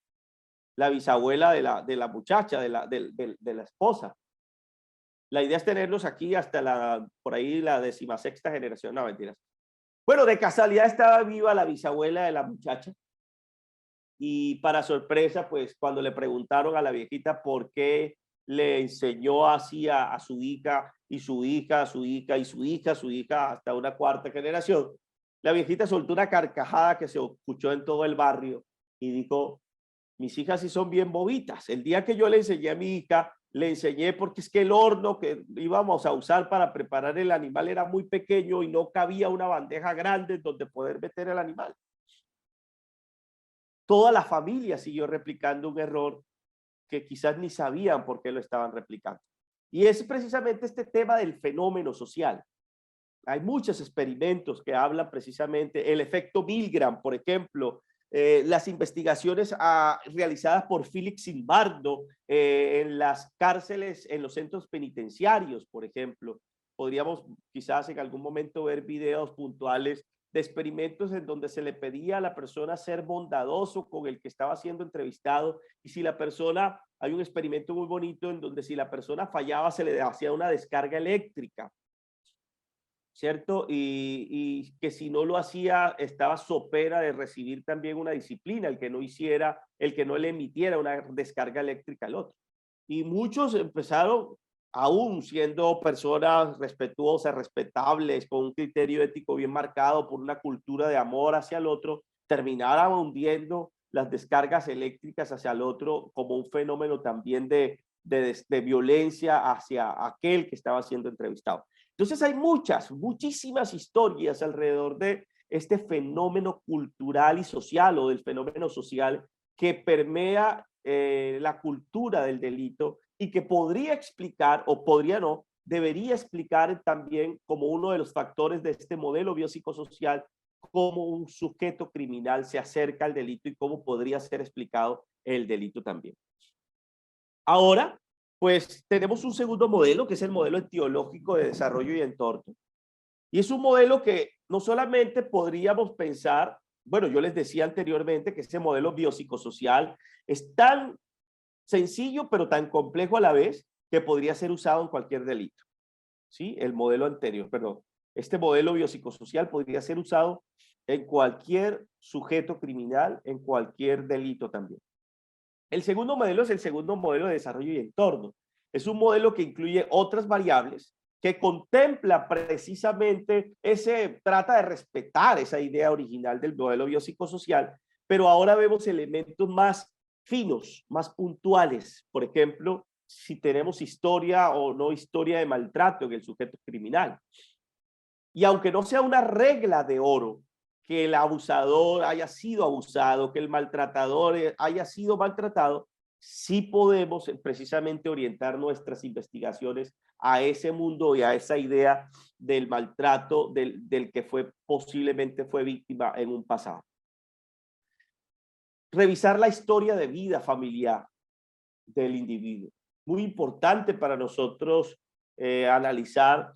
la bisabuela de la muchacha, de la esposa. La idea es tenerlos aquí hasta por ahí la 16ª generación, no mentiras. Bueno, de casualidad estaba viva la bisabuela de la muchacha y para sorpresa, pues cuando le preguntaron a la viejita por qué le enseñó así a su hija y su hija, su hija y su hija, su hija hasta una 4ª generación, la viejita soltó una carcajada que se escuchó en todo el barrio y dijo, mis hijas sí son bien bobitas. El día que yo le enseñé a mi hija, le enseñé porque es que el horno que íbamos a usar para preparar el animal era muy pequeño y no cabía una bandeja grande donde poder meter el animal. Toda la familia siguió replicando un error que quizás ni sabían por qué lo estaban replicando. Y es precisamente este tema del fenómeno social. Hay muchos experimentos que hablan precisamente el efecto Milgram, por ejemplo, las investigaciones realizadas por Philip Zimbardo en las cárceles, en los centros penitenciarios, por ejemplo. Podríamos quizás en algún momento ver videos puntuales de experimentos en donde se le pedía a la persona ser bondadoso con el que estaba siendo entrevistado y si la persona, hay un experimento muy bonito en donde si la persona fallaba se le hacía una descarga eléctrica, ¿cierto? Y que si no lo hacía, estaba sopera de recibir también una disciplina, el que no hiciera, el que no le emitiera una descarga eléctrica al otro. Y muchos empezaron, aún siendo personas respetuosas, respetables, con un criterio ético bien marcado por una cultura de amor hacia el otro, terminaron hundiendo las descargas eléctricas hacia el otro como un fenómeno también de violencia hacia aquel que estaba siendo entrevistado. Entonces hay muchísimas historias alrededor de este fenómeno cultural y social o del fenómeno social que permea la cultura del delito y que podría explicar, o podría no, debería explicar también como uno de los factores de este modelo biopsicosocial cómo un sujeto criminal se acerca al delito y cómo podría ser explicado el delito también. Ahora, pues tenemos un segundo modelo, que es el modelo etiológico de desarrollo y entorno. Y es un modelo que no solamente podríamos pensar, bueno, yo les decía anteriormente que ese modelo biopsicosocial es tan sencillo, pero tan complejo a la vez, que podría ser usado en cualquier delito. ¿Sí? El modelo anterior, perdón. Este modelo biopsicosocial podría ser usado en cualquier sujeto criminal, en cualquier delito también. El segundo modelo es el segundo modelo de desarrollo y entorno. Es un modelo que incluye otras variables, que contempla precisamente trata de respetar esa idea original del modelo biopsicosocial, pero ahora vemos elementos más finos, más puntuales. Por ejemplo, si tenemos historia o no historia de maltrato en el sujeto criminal. Y aunque no sea una regla de oro, que el abusador haya sido abusado, que el maltratador haya sido maltratado, sí podemos precisamente orientar nuestras investigaciones a ese mundo y a esa idea del maltrato del que posiblemente fue víctima en un pasado. Revisar la historia de vida familiar del individuo. Muy importante para nosotros analizar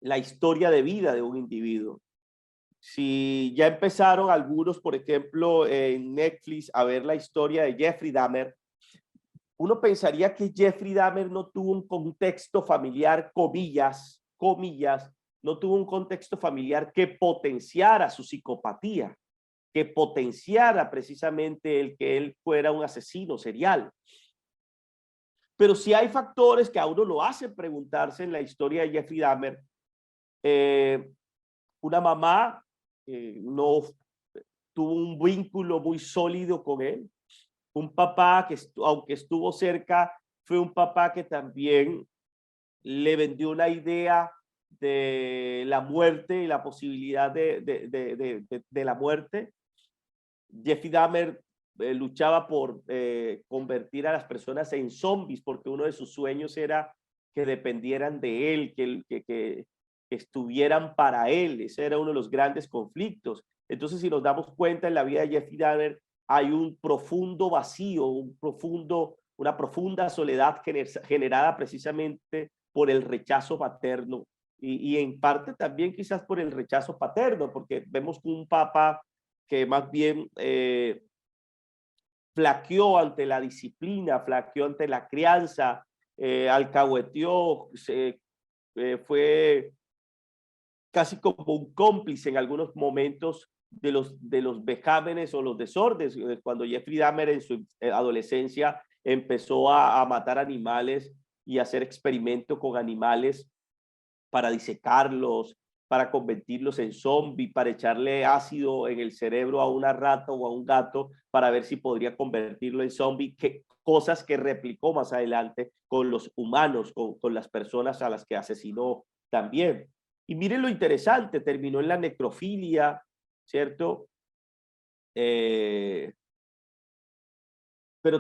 la historia de vida de un individuo. Si ya empezaron algunos, por ejemplo, en Netflix a ver la historia de Jeffrey Dahmer, uno pensaría que Jeffrey Dahmer no tuvo un contexto familiar, comillas, no tuvo un contexto familiar que potenciara su psicopatía, que potenciara precisamente el que él fuera un asesino serial. Pero sí hay factores que a uno lo hacen preguntarse en la historia de Jeffrey Dahmer. Una mamá no tuvo un vínculo muy sólido con él. Un papá que, aunque estuvo cerca, fue un papá que también le vendió una idea de la muerte y la posibilidad de la muerte. Jeffrey Dahmer luchaba por convertir a las personas en zombies porque uno de sus sueños era que dependieran de él, que que estuvieran para él. Ese era uno de los grandes conflictos. Entonces, si nos damos cuenta, en la vida de Jeffrey Dahmer hay un profundo vacío, una profunda soledad generada precisamente por el rechazo materno y en parte también quizás por el rechazo paterno, porque vemos que un papa que más bien flaqueó ante la disciplina, flaqueó ante la crianza, alcahueteó, fue casi como un cómplice en algunos momentos de los vejámenes o los desórdenes. Cuando Jeffrey Dahmer en su adolescencia empezó a matar animales y a hacer experimentos con animales para disecarlos, para convertirlos en zombies, para echarle ácido en el cerebro a una rata o a un gato para ver si podría convertirlo en zombie, cosas que replicó más adelante con los humanos, con las personas a las que asesinó también. Y miren lo interesante, terminó en la necrofilia, ¿cierto? Pero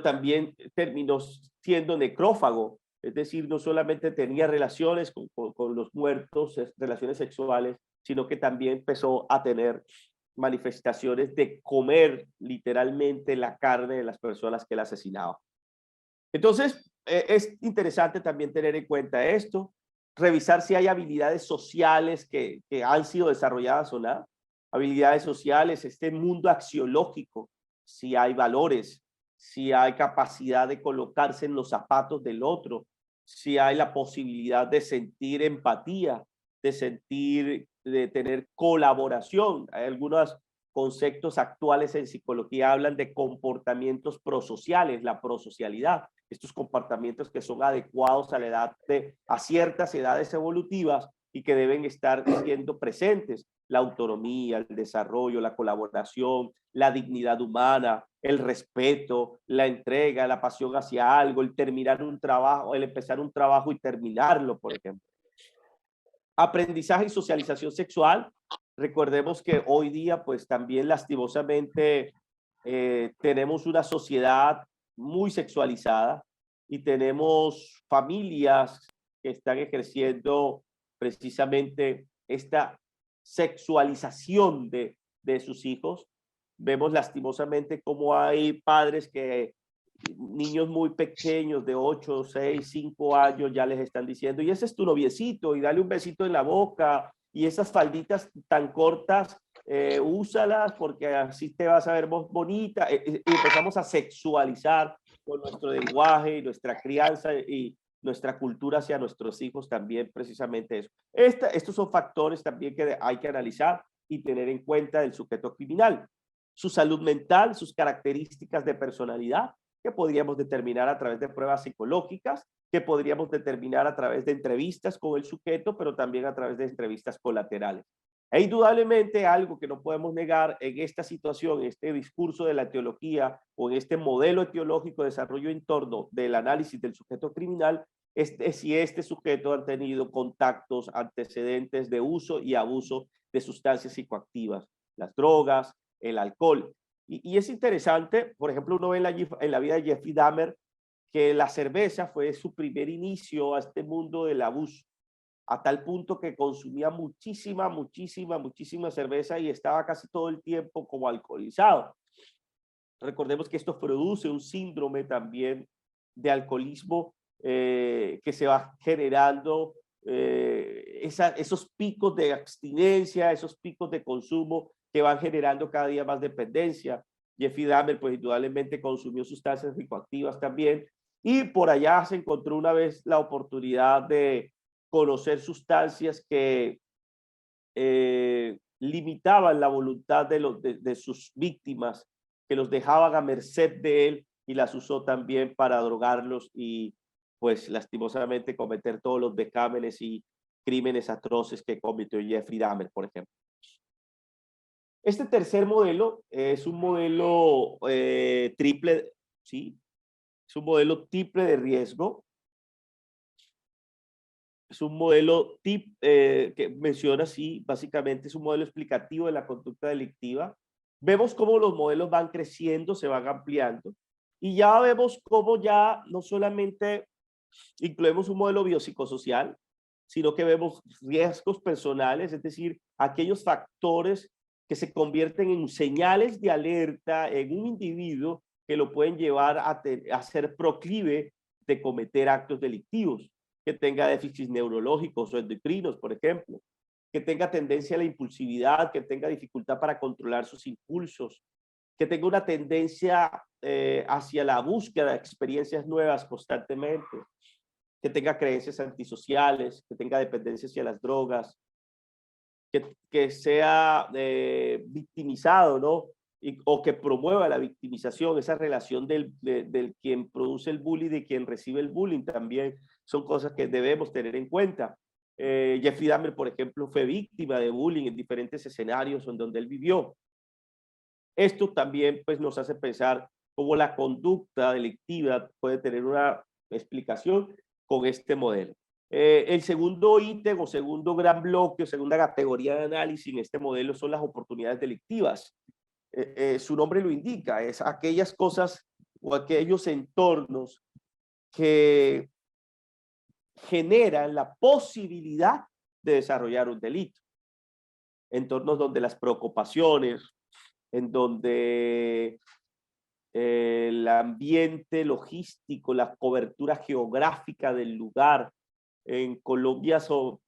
también terminó siendo necrófago, es decir, no solamente tenía relaciones con los muertos, relaciones sexuales, sino que también empezó a tener manifestaciones de comer literalmente la carne de las personas que él asesinaba. Entonces, es interesante también tener en cuenta esto, revisar si hay habilidades sociales que han sido desarrolladas o no, habilidades sociales, este mundo axiológico, si hay valores, si hay capacidad de colocarse en los zapatos del otro, si hay la posibilidad de sentir empatía, de tener colaboración. Hay algunos conceptos actuales en psicología hablan de comportamientos prosociales, la prosocialidad, estos comportamientos que son adecuados a la edad a ciertas edades evolutivas y que deben estar siendo presentes. La autonomía, el desarrollo, la colaboración, la dignidad humana, el respeto, la entrega, la pasión hacia algo, el terminar un trabajo, el empezar un trabajo y terminarlo, por ejemplo. Aprendizaje y socialización sexual. Recordemos que hoy día, pues también lastimosamente, tenemos una sociedad muy sexualizada y tenemos familias que están ejerciendo precisamente esta sexualización de sus hijos. Vemos lastimosamente cómo hay padres que niños muy pequeños de 8, 6, 5 años ya les están diciendo, y ese es tu noviecito, y dale un besito en la boca, y esas falditas tan cortas, úsalas porque así te vas a ver bonita, y empezamos a sexualizar con nuestro lenguaje y nuestra crianza y nuestra cultura hacia nuestros hijos también, precisamente eso. Estos son factores también que hay que analizar y tener en cuenta del sujeto criminal. Su salud mental, sus características de personalidad, que podríamos determinar a través de pruebas psicológicas, que podríamos determinar a través de entrevistas con el sujeto, pero también a través de entrevistas colaterales. E indudablemente algo que no podemos negar en esta situación, en este discurso de la etiología o en este modelo etiológico de desarrollo en torno del análisis del sujeto criminal, es si este sujeto ha tenido contactos, antecedentes de uso y abuso de sustancias psicoactivas, las drogas, el alcohol. Y es interesante, por ejemplo, uno ve en la vida de Jeffrey Dahmer que la cerveza fue su primer inicio a este mundo del abuso, a tal punto que consumía muchísima cerveza y estaba casi todo el tiempo como alcoholizado. Recordemos que esto produce un síndrome también de alcoholismo que se va generando, esos picos de abstinencia, esos picos de consumo que van generando cada día más dependencia. Jeffrey Dahmer, pues indudablemente consumió sustancias psicoactivas también, y por allá se encontró una vez la oportunidad de conocer sustancias que limitaban la voluntad de sus víctimas, que los dejaban a merced de él, y las usó también para drogarlos y pues lastimosamente cometer todos los vejámenes y crímenes atroces que cometió Jeffrey Dahmer, por ejemplo. Este tercer modelo es un modelo triple, ¿sí? Es un modelo triple de riesgo. Es un modelo que menciona, sí, básicamente es un modelo explicativo de la conducta delictiva. Vemos cómo los modelos van creciendo, se van ampliando, y ya vemos cómo ya no solamente incluimos un modelo biopsicosocial, sino que vemos riesgos personales, es decir, aquellos factores que se convierten en señales de alerta en un individuo que lo pueden llevar a ser proclive de cometer actos delictivos, que tenga déficits neurológicos o endocrinos, por ejemplo, que tenga tendencia a la impulsividad, que tenga dificultad para controlar sus impulsos, que tenga una tendencia hacia la búsqueda de experiencias nuevas constantemente, que tenga creencias antisociales, que tenga dependencia hacia las drogas, que sea victimizado, ¿no? O que promueva la victimización, esa relación del quien produce el bullying, de quien recibe el bullying, también son cosas que debemos tener en cuenta. Jeffrey Dahmer, por ejemplo, fue víctima de bullying en diferentes escenarios en donde él vivió. Esto también pues, nos hace pensar cómo la conducta delictiva puede tener una explicación con este modelo. El segundo ítem o segundo gran bloque o segunda categoría de análisis en este modelo son las oportunidades delictivas. Su nombre lo indica, es aquellas cosas o aquellos entornos que generan la posibilidad de desarrollar un delito. Entornos donde las preocupaciones, en donde el ambiente logístico, la cobertura geográfica del lugar. En Colombia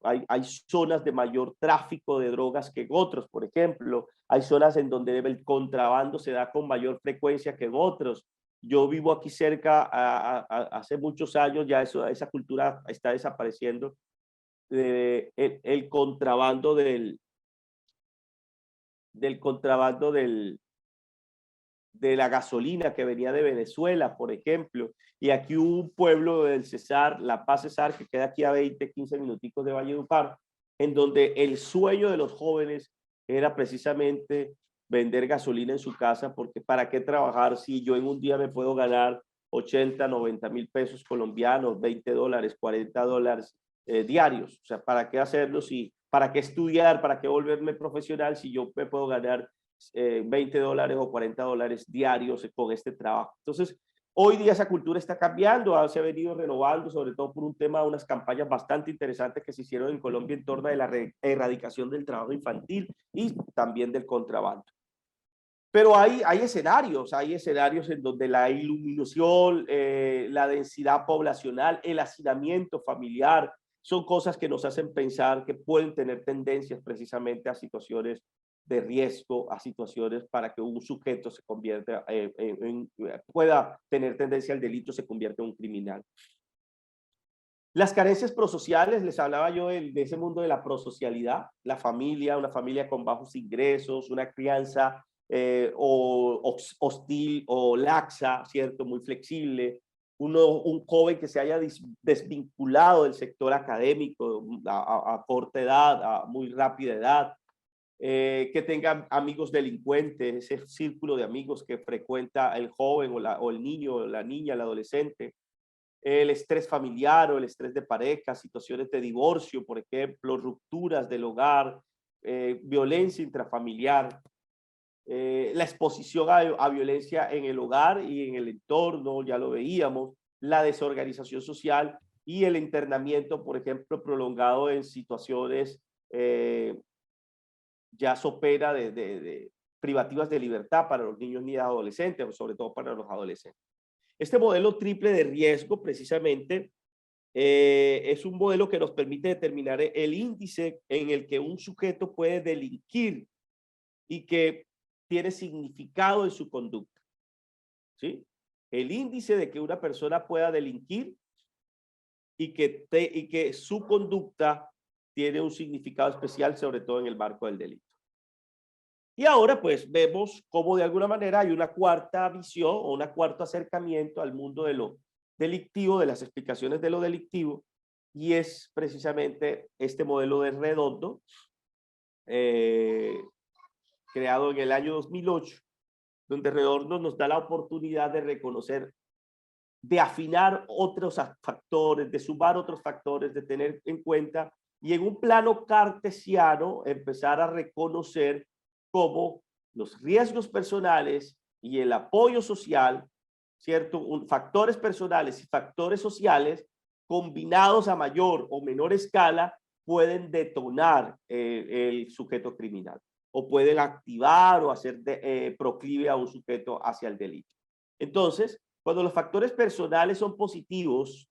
hay zonas de mayor tráfico de drogas que en otros, por ejemplo. Hay zonas en donde el contrabando se da con mayor frecuencia que en otros. Yo vivo aquí cerca, hace muchos años ya esa cultura está desapareciendo. El contrabando de la gasolina que venía de Venezuela, por ejemplo. Y aquí hubo un pueblo del Cesar, La Paz Cesar, que queda aquí a 20, 15 minuticos de Valledupar, en donde el sueño de los jóvenes era precisamente vender gasolina en su casa, porque ¿para qué trabajar si yo en un día me puedo ganar 80, 90 mil pesos colombianos, 20 dólares, 40 dólares diarios? O sea, ¿para qué hacerlo? ¿Para qué estudiar? ¿Para qué volverme profesional si yo me puedo ganar 20 dólares o 40 dólares diarios con este trabajo? Entonces, hoy día esa cultura está cambiando, se ha venido renovando, sobre todo por un tema de unas campañas bastante interesantes que se hicieron en Colombia en torno a la erradicación del trabajo infantil y también del contrabando. Pero hay escenarios en donde la iluminación, la densidad poblacional, el hacinamiento familiar, son cosas que nos hacen pensar que pueden tener tendencias precisamente a situaciones de riesgo, a situaciones para que un sujeto se convierta pueda tener tendencia al delito, se convierta en un criminal. Las carencias prosociales, les hablaba yo de ese mundo de la prosocialidad, la familia, una familia con bajos ingresos, una crianza hostil o laxa, ¿cierto? Muy flexible. Un joven que se haya desvinculado del sector académico a corta edad, a muy rápida edad, que tenga amigos delincuentes, ese círculo de amigos que frecuenta el joven o el niño, o la niña, el adolescente, el estrés familiar o el estrés de pareja, situaciones de divorcio, por ejemplo, rupturas del hogar, violencia intrafamiliar, la exposición a violencia en el hogar y en el entorno, ya lo veíamos, la desorganización social y el internamiento, por ejemplo, prolongado en situaciones ya sopera de privativas de libertad para los niños y adolescentes, o sobre todo para los adolescentes. Este modelo triple de riesgo, precisamente, es un modelo que nos permite determinar el índice en el que un sujeto puede delinquir y que tiene significado en su conducta, ¿sí? El índice de que una persona pueda delinquir y que su conducta tiene un significado especial, sobre todo en el marco del delito. Y ahora pues vemos cómo de alguna manera hay una cuarta visión o un cuarto acercamiento al mundo de lo delictivo, de las explicaciones de lo delictivo, y es precisamente este modelo de Redondo, creado en el año 2008, donde Redondo nos da la oportunidad de reconocer, de afinar otros factores, de sumar otros factores, de tener en cuenta y en un plano cartesiano empezar a reconocer cómo los riesgos personales y el apoyo social, ¿cierto? Factores personales y factores sociales combinados a mayor o menor escala, pueden detonar el sujeto criminal o pueden activar o hacer proclive a un sujeto hacia el delito. Entonces, cuando los factores personales son positivos,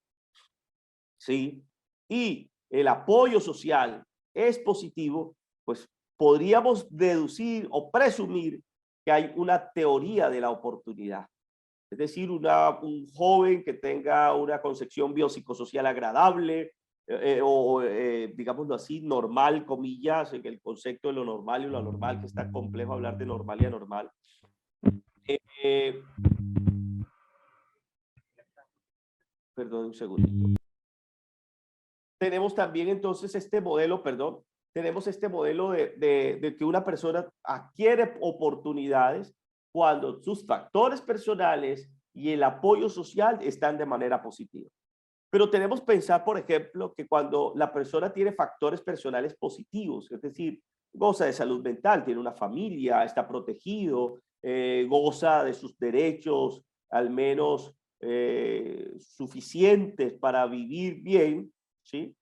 ¿sí? Y el apoyo social es positivo, pues podríamos deducir o presumir que hay una teoría de la oportunidad. Es decir, un joven que tenga una concepción biopsicosocial agradable, digámoslo así, normal, comillas, en el concepto de lo normal y lo anormal, que está complejo hablar de normal y anormal. Perdón, un segundito. Tenemos también entonces este modelo, perdón, tenemos este modelo de que una persona adquiere oportunidades cuando sus factores personales y el apoyo social están de manera positiva. Pero tenemos que pensar, por ejemplo, que cuando la persona tiene factores personales positivos, es decir, goza de salud mental, tiene una familia, está protegido, goza de sus derechos, al menos suficientes para vivir bien, ¿sí?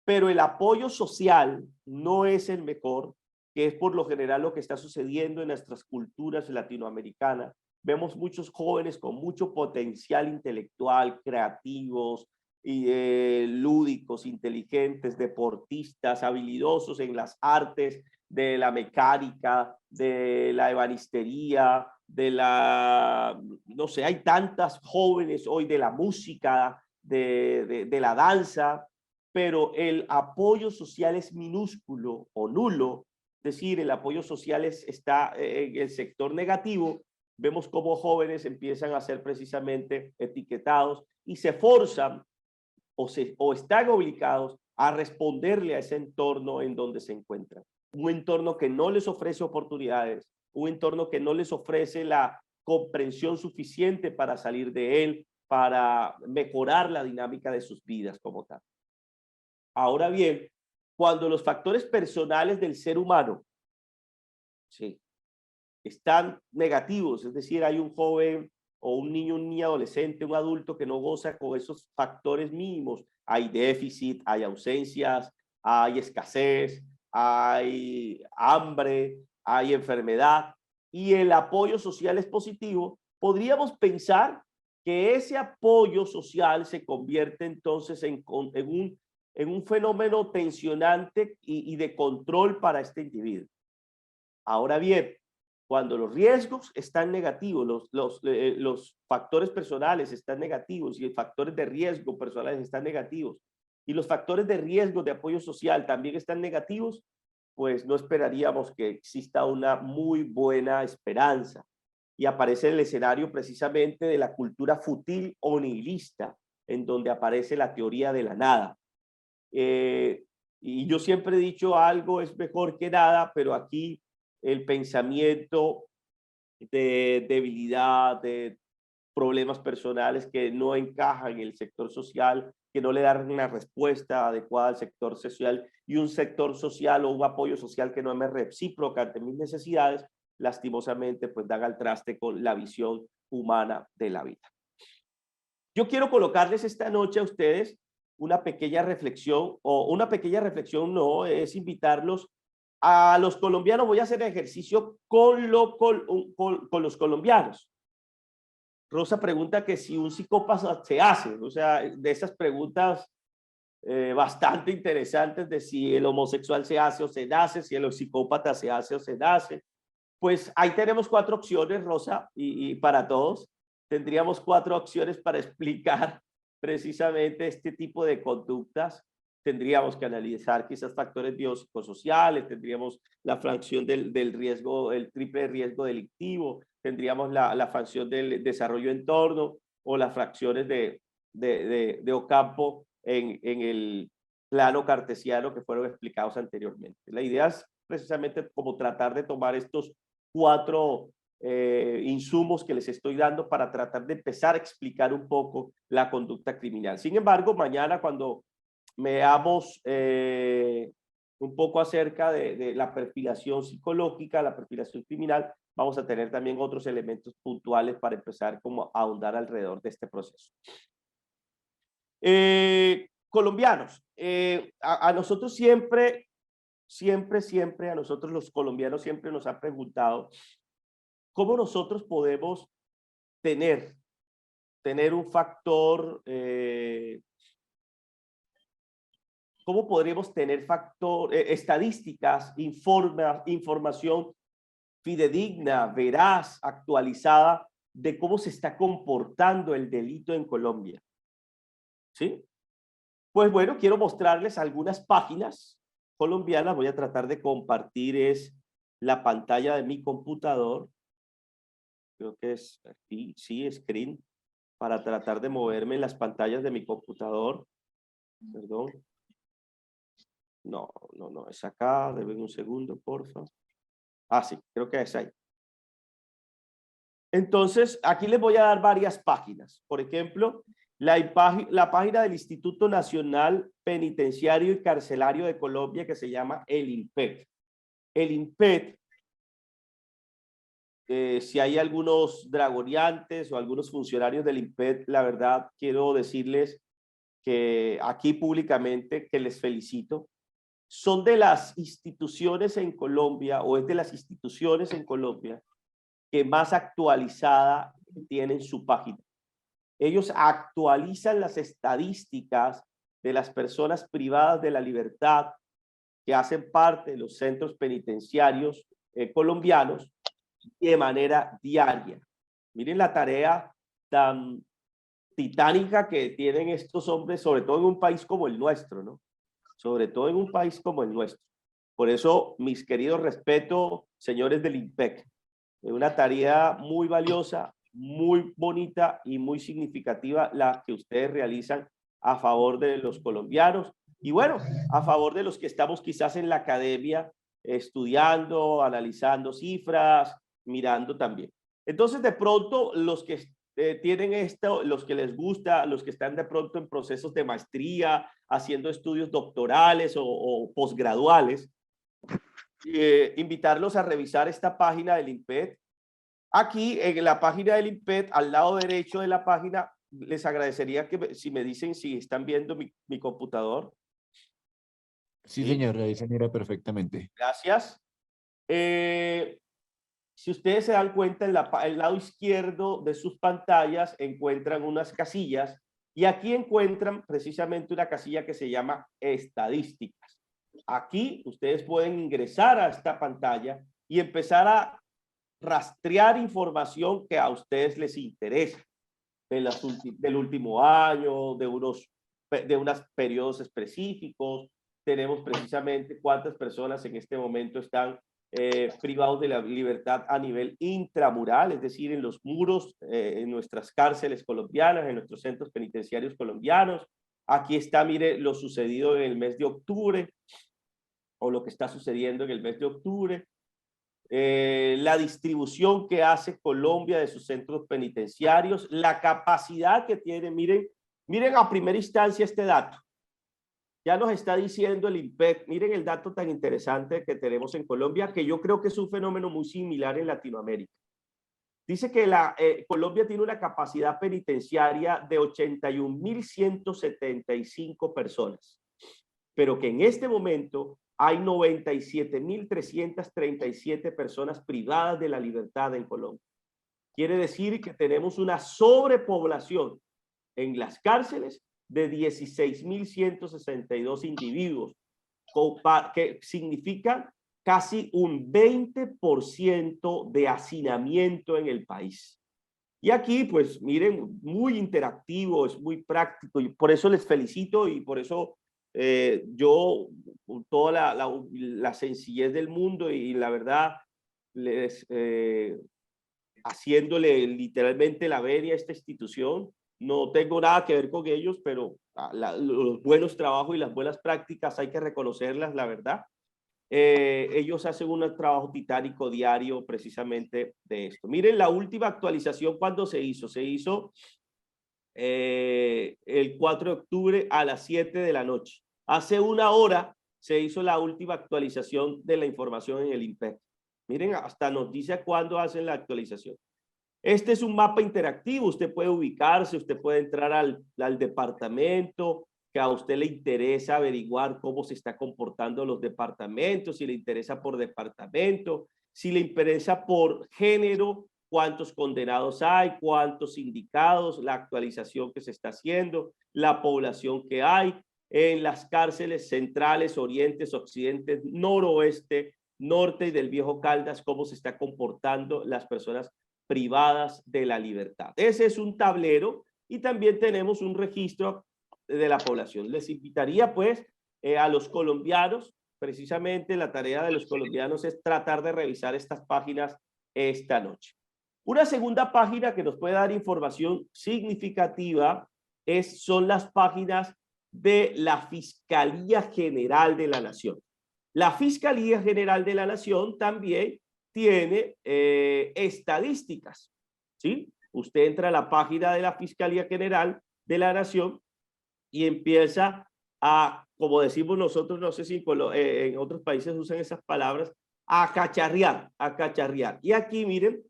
Pero el apoyo social no es el mejor, que es por lo general lo que está sucediendo en nuestras culturas latinoamericanas. Vemos muchos jóvenes con mucho potencial intelectual, creativos, y, lúdicos, inteligentes, deportistas, habilidosos en las artes, de la mecánica, de la ebanistería, no sé, hay tantas jóvenes hoy de la música, de la danza, pero el apoyo social es minúsculo o nulo, es decir, el apoyo social está en el sector negativo. Vemos cómo jóvenes empiezan a ser precisamente etiquetados y se forzan o están obligados a responderle a ese entorno en donde se encuentran. Un entorno que no les ofrece oportunidades, un entorno que no les ofrece la comprensión suficiente para salir de él, para mejorar la dinámica de sus vidas como tal. Ahora bien, cuando los factores personales del ser humano, sí, están negativos, es decir, hay un joven o un niño, un niño adolescente, un adulto que no goza con esos factores mínimos, hay déficit, hay ausencias, hay escasez, hay hambre, hay enfermedad y el apoyo social es positivo, podríamos pensar que ese apoyo social se convierte entonces en un fenómeno tensionante y de control para este individuo. Ahora bien, cuando los riesgos están negativos, los factores personales están negativos y los factores de riesgo personales están negativos y los factores de riesgo de apoyo social también están negativos, pues no esperaríamos que exista una muy buena esperanza. Y aparece el escenario precisamente de la cultura fútil o nihilista, en donde aparece la teoría de la nada. Y yo siempre he dicho algo es mejor que nada, pero aquí el pensamiento de debilidad, de problemas personales que no encajan en el sector social, que no le dan una respuesta adecuada al sector social y un sector social o un apoyo social que no me recíproca ante mis necesidades, lastimosamente pues dan al traste con la visión humana de la vida. Yo quiero colocarles esta noche a ustedes una pequeña reflexión, o una pequeña reflexión no, es invitarlos a los colombianos, voy a hacer ejercicio con los colombianos. Rosa pregunta que si un psicópata se hace, o sea, de esas preguntas bastante interesantes de si el homosexual se hace o se nace, si el psicópata se hace o se nace. Pues ahí tenemos 4 opciones, Rosa, y para todos. Tendríamos 4 opciones para explicar precisamente este tipo de conductas. Tendríamos que analizar quizás factores biopsicosociales, tendríamos la fracción del riesgo, el triple riesgo delictivo, tendríamos la fracción del desarrollo entorno o las fracciones de Ocampo en el plano cartesiano que fueron explicados anteriormente. La idea es precisamente como tratar de tomar estos 4 insumos que les estoy dando para tratar de empezar a explicar un poco la conducta criminal. Sin embargo, mañana cuando veamos un poco acerca de la perfilación psicológica, la perfilación criminal, vamos a tener también otros elementos puntuales para empezar como a ahondar alrededor de este proceso. Colombianos, a nosotros siempre, a nosotros los colombianos siempre nos han preguntado cómo nosotros podemos tener un factor, cómo podríamos tener estadísticas, información fidedigna, veraz, actualizada de cómo se está comportando el delito en Colombia. ¿Sí? Pues bueno, quiero mostrarles algunas páginas colombianas. Voy a tratar de compartir la pantalla de mi computador. Creo que es aquí, sí, screen, para tratar de moverme en las pantallas de mi computador. Perdón. No, es acá. Deben un segundo, porfa. Ah, sí, creo que es ahí. Entonces, aquí les voy a dar varias páginas. Por ejemplo, la página del Instituto Nacional Penitenciario y Carcelario de Colombia, que se llama el INPEC. El INPEC, si hay algunos dragoniantes o algunos funcionarios del INPEC, la verdad quiero decirles que aquí públicamente que les felicito. Son de las instituciones en Colombia, o es de las instituciones en Colombia que más actualizada tienen su página. Ellos actualizan las estadísticas de las personas privadas de la libertad que hacen parte de los centros penitenciarios colombianos de manera diaria. Miren la tarea tan titánica que tienen estos hombres, sobre todo en un país como el nuestro, ¿no? Sobre todo en un país como el nuestro. Por eso, mis queridos respeto, señores del INPEC, es una tarea muy valiosa, muy bonita y muy significativa la que ustedes realizan a favor de los colombianos y bueno, a favor de los que estamos quizás en la academia estudiando, analizando cifras, mirando también. Entonces, de pronto, los que tienen esto, los que les gusta, los que están de pronto en procesos de maestría, haciendo estudios doctorales o posgraduales, invitarlos a revisar esta página del INPED. Aquí en la página del INPED, al lado derecho de la página, les agradecería que si me dicen si están viendo mi computador. Sí, señor, ahí se mira perfectamente. Gracias. Si ustedes se dan cuenta, en el lado izquierdo de sus pantallas encuentran unas casillas y aquí encuentran precisamente una casilla que se llama estadísticas. Aquí ustedes pueden ingresar a esta pantalla y empezar a rastrear información que a ustedes les interesa del último año, de unos periodos específicos. Tenemos precisamente cuántas personas en este momento están privados de la libertad a nivel intramural, es decir, en los muros, en nuestras cárceles colombianas, en nuestros centros penitenciarios colombianos. Aquí está, mire, lo sucedido en el mes de octubre, o lo que está sucediendo en el mes de octubre. La distribución que hace Colombia de sus centros penitenciarios, la capacidad que tiene. Miren a primera instancia este dato. Ya nos está diciendo el INPEC, miren el dato tan interesante que tenemos en Colombia, que yo creo que es un fenómeno muy similar en Latinoamérica. Dice que Colombia tiene una capacidad penitenciaria de 81.175 personas, pero que en este momento hay 97.337 personas privadas de la libertad en Colombia. Quiere decir que tenemos una sobrepoblación en las cárceles de 16.162 individuos, que significa casi un 20% de hacinamiento en el país. Y aquí, pues, miren, muy interactivo, es muy práctico, y por eso les felicito y por eso yo, con toda la sencillez del mundo y la verdad, haciéndole literalmente la venia a esta institución. No tengo nada que ver con ellos, pero los buenos trabajos y las buenas prácticas hay que reconocerlas, la verdad. Ellos hacen un trabajo titánico diario precisamente de esto. Miren la última actualización, ¿cuándo se hizo? Se hizo el 4 de octubre a las 7 de la noche. Hace una hora se hizo la última actualización de la información en el INPEC. Miren, hasta nos dice cuándo hacen la actualización. Este es un mapa interactivo, usted puede ubicarse, usted puede entrar al departamento que a usted le interesa averiguar cómo se está comportando los departamentos, si le interesa por departamento, si le interesa por género, cuántos condenados hay, cuántos sindicados, la actualización que se está haciendo, la población que hay en las cárceles centrales, orientes, occidentes, noroeste, norte y del Viejo Caldas, cómo se está comportando las personas privadas de la libertad. Ese es un tablero y también tenemos un registro de la población. Les invitaría pues a los colombianos, precisamente la tarea de los colombianos es tratar de revisar estas páginas esta noche. Una segunda página que nos puede dar información significativa son las páginas de la Fiscalía General de la Nación. La Fiscalía General de la Nación también tiene estadísticas, ¿sí? Usted entra a la página de la Fiscalía General de la Nación y empieza a, como decimos nosotros, no sé si en otros países usan esas palabras, a cacharrear, a cacharrear. Y aquí, miren,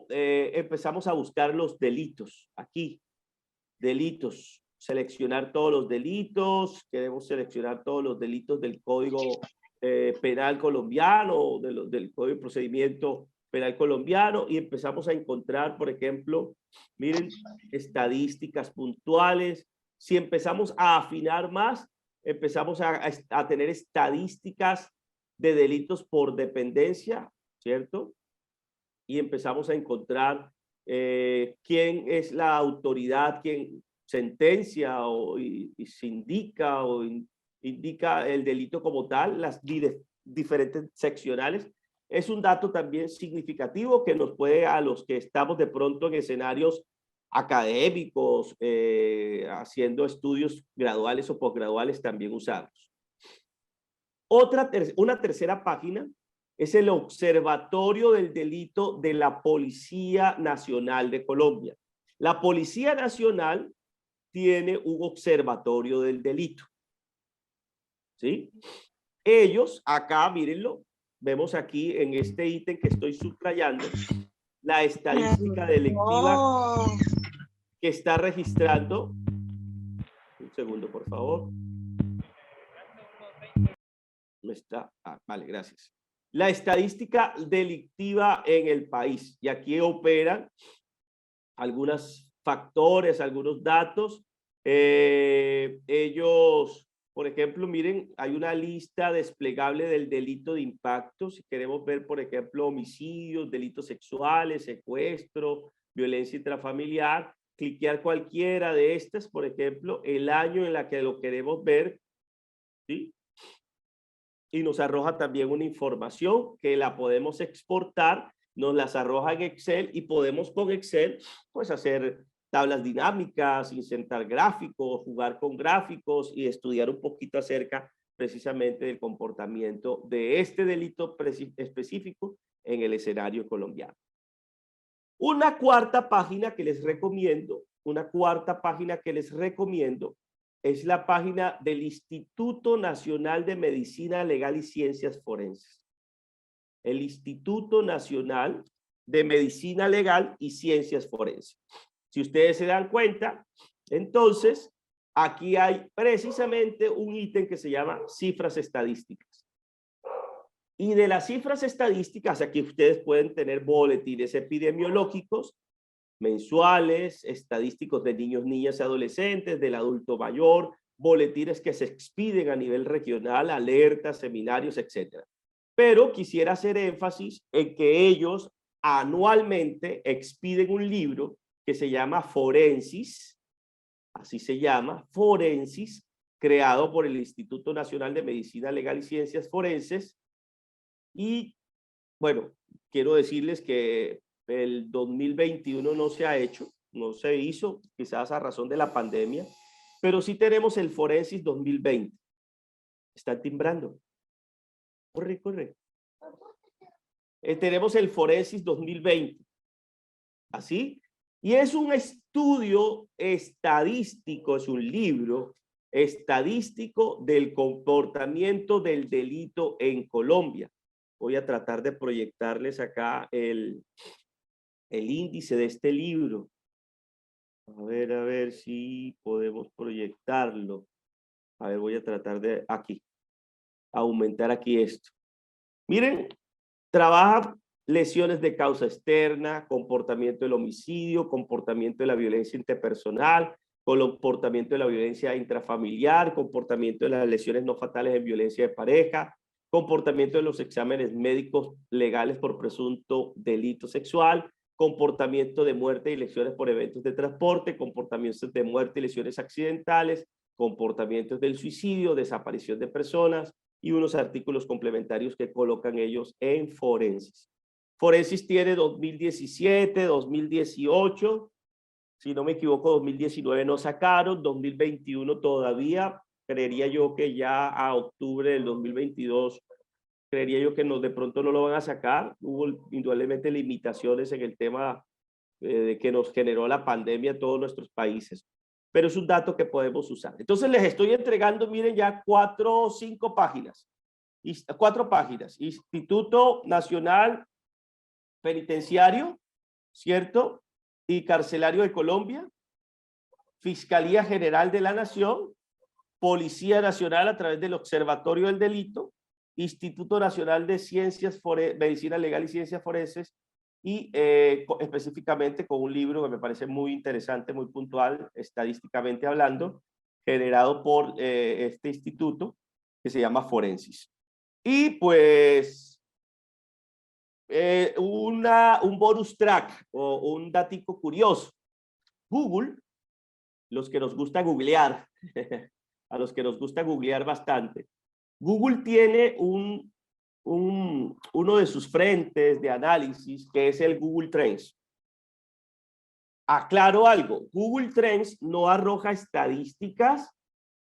empezamos a buscar los delitos, aquí, delitos, seleccionar todos los delitos, queremos seleccionar todos los delitos del Código Penal colombiano, del Código de Procedimiento Penal colombiano, y empezamos a encontrar, por ejemplo, miren, estadísticas puntuales. Si empezamos a afinar más, empezamos a tener estadísticas de delitos por dependencia, ¿cierto? Y empezamos a encontrar quién es la autoridad, quién sentencia y sindica o indica el delito como tal, las diferentes seccionales. Es un dato también significativo que nos puede, a los que estamos de pronto en escenarios académicos, haciendo estudios graduales o posgraduales, también usarlos. Una tercera página es el Observatorio del Delito de la Policía Nacional de Colombia. La Policía Nacional tiene un observatorio del delito, ¿sí? Ellos, acá, mírenlo, vemos aquí en este ítem que estoy subrayando, la estadística delictiva que está registrando. Un segundo, por favor. Vale, gracias. La estadística delictiva en el país. Y aquí operan algunos factores, algunos datos. Ellos, por ejemplo, miren, hay una lista desplegable del delito de impacto. Si queremos ver, por ejemplo, homicidios, delitos sexuales, secuestro, violencia intrafamiliar, cliquear cualquiera de estas, por ejemplo, el año en la que lo queremos ver, ¿sí? Y nos arroja también una información que la podemos exportar, nos las arroja en Excel y podemos con Excel pues hacer tablas dinámicas, insertar gráficos, jugar con gráficos y estudiar un poquito acerca precisamente del comportamiento de este delito específico en el escenario colombiano. Una cuarta página que les recomiendo, es la página del Instituto Nacional de Medicina Legal y Ciencias Forenses. El Instituto Nacional de Medicina Legal y Ciencias Forenses. Si ustedes se dan cuenta, entonces, aquí hay precisamente un ítem que se llama cifras estadísticas. Y de las cifras estadísticas, aquí ustedes pueden tener boletines epidemiológicos, mensuales, estadísticos de niños, niñas y adolescentes, del adulto mayor, boletines que se expiden a nivel regional, alertas, seminarios, etc. Pero quisiera hacer énfasis en que ellos anualmente expiden un libro que se llama Forensis, así se llama, Forensis, creado por el Instituto Nacional de Medicina Legal y Ciencias Forenses. Y bueno, quiero decirles que el 2021 no se ha hecho, no se hizo, quizás a razón de la pandemia, pero sí tenemos el Forensis 2020. Están timbrando. Corre, corre. Tenemos el Forensis 2020. ¿Así? Y es un estudio estadístico, es un libro estadístico del comportamiento del delito en Colombia. Voy a tratar de proyectarles acá el índice de este libro. A ver si podemos proyectarlo. A ver, voy a tratar de aquí, aumentar aquí esto. Miren, trabaja lesiones de causa externa, comportamiento del homicidio, comportamiento de la violencia interpersonal, comportamiento de la violencia intrafamiliar, comportamiento de las lesiones no fatales en violencia de pareja, comportamiento de los exámenes médicos legales por presunto delito sexual, comportamiento de muerte y lesiones por eventos de transporte, comportamientos de muerte y lesiones accidentales, comportamientos del suicidio, desaparición de personas y unos artículos complementarios que colocan ellos en Forensis. Forensis tiene 2017, 2018, si no me equivoco, 2019 no sacaron, 2021 todavía, creería yo que ya a octubre del 2022, creería yo que de pronto no lo van a sacar. Hubo indudablemente limitaciones en el tema de que nos generó la pandemia en todos nuestros países, pero es un dato que podemos usar. Entonces les estoy entregando, miren, ya 4 o 5 páginas, 4 páginas. Instituto Nacional Penitenciario, ¿cierto? Y Carcelario de Colombia, Fiscalía General de la Nación, Policía Nacional a través del Observatorio del Delito, Instituto Nacional de Ciencias Medicina Legal y Ciencias Forenses, y específicamente con un libro que me parece muy interesante, muy puntual, estadísticamente hablando, generado por este instituto, que se llama Forensis. Y pues un bonus track o un datico curioso. Google, los que nos gusta googlear, a los que nos gusta googlear bastante, Google tiene uno de sus frentes de análisis que es el Google Trends. Aclaro algo, Google Trends no arroja estadísticas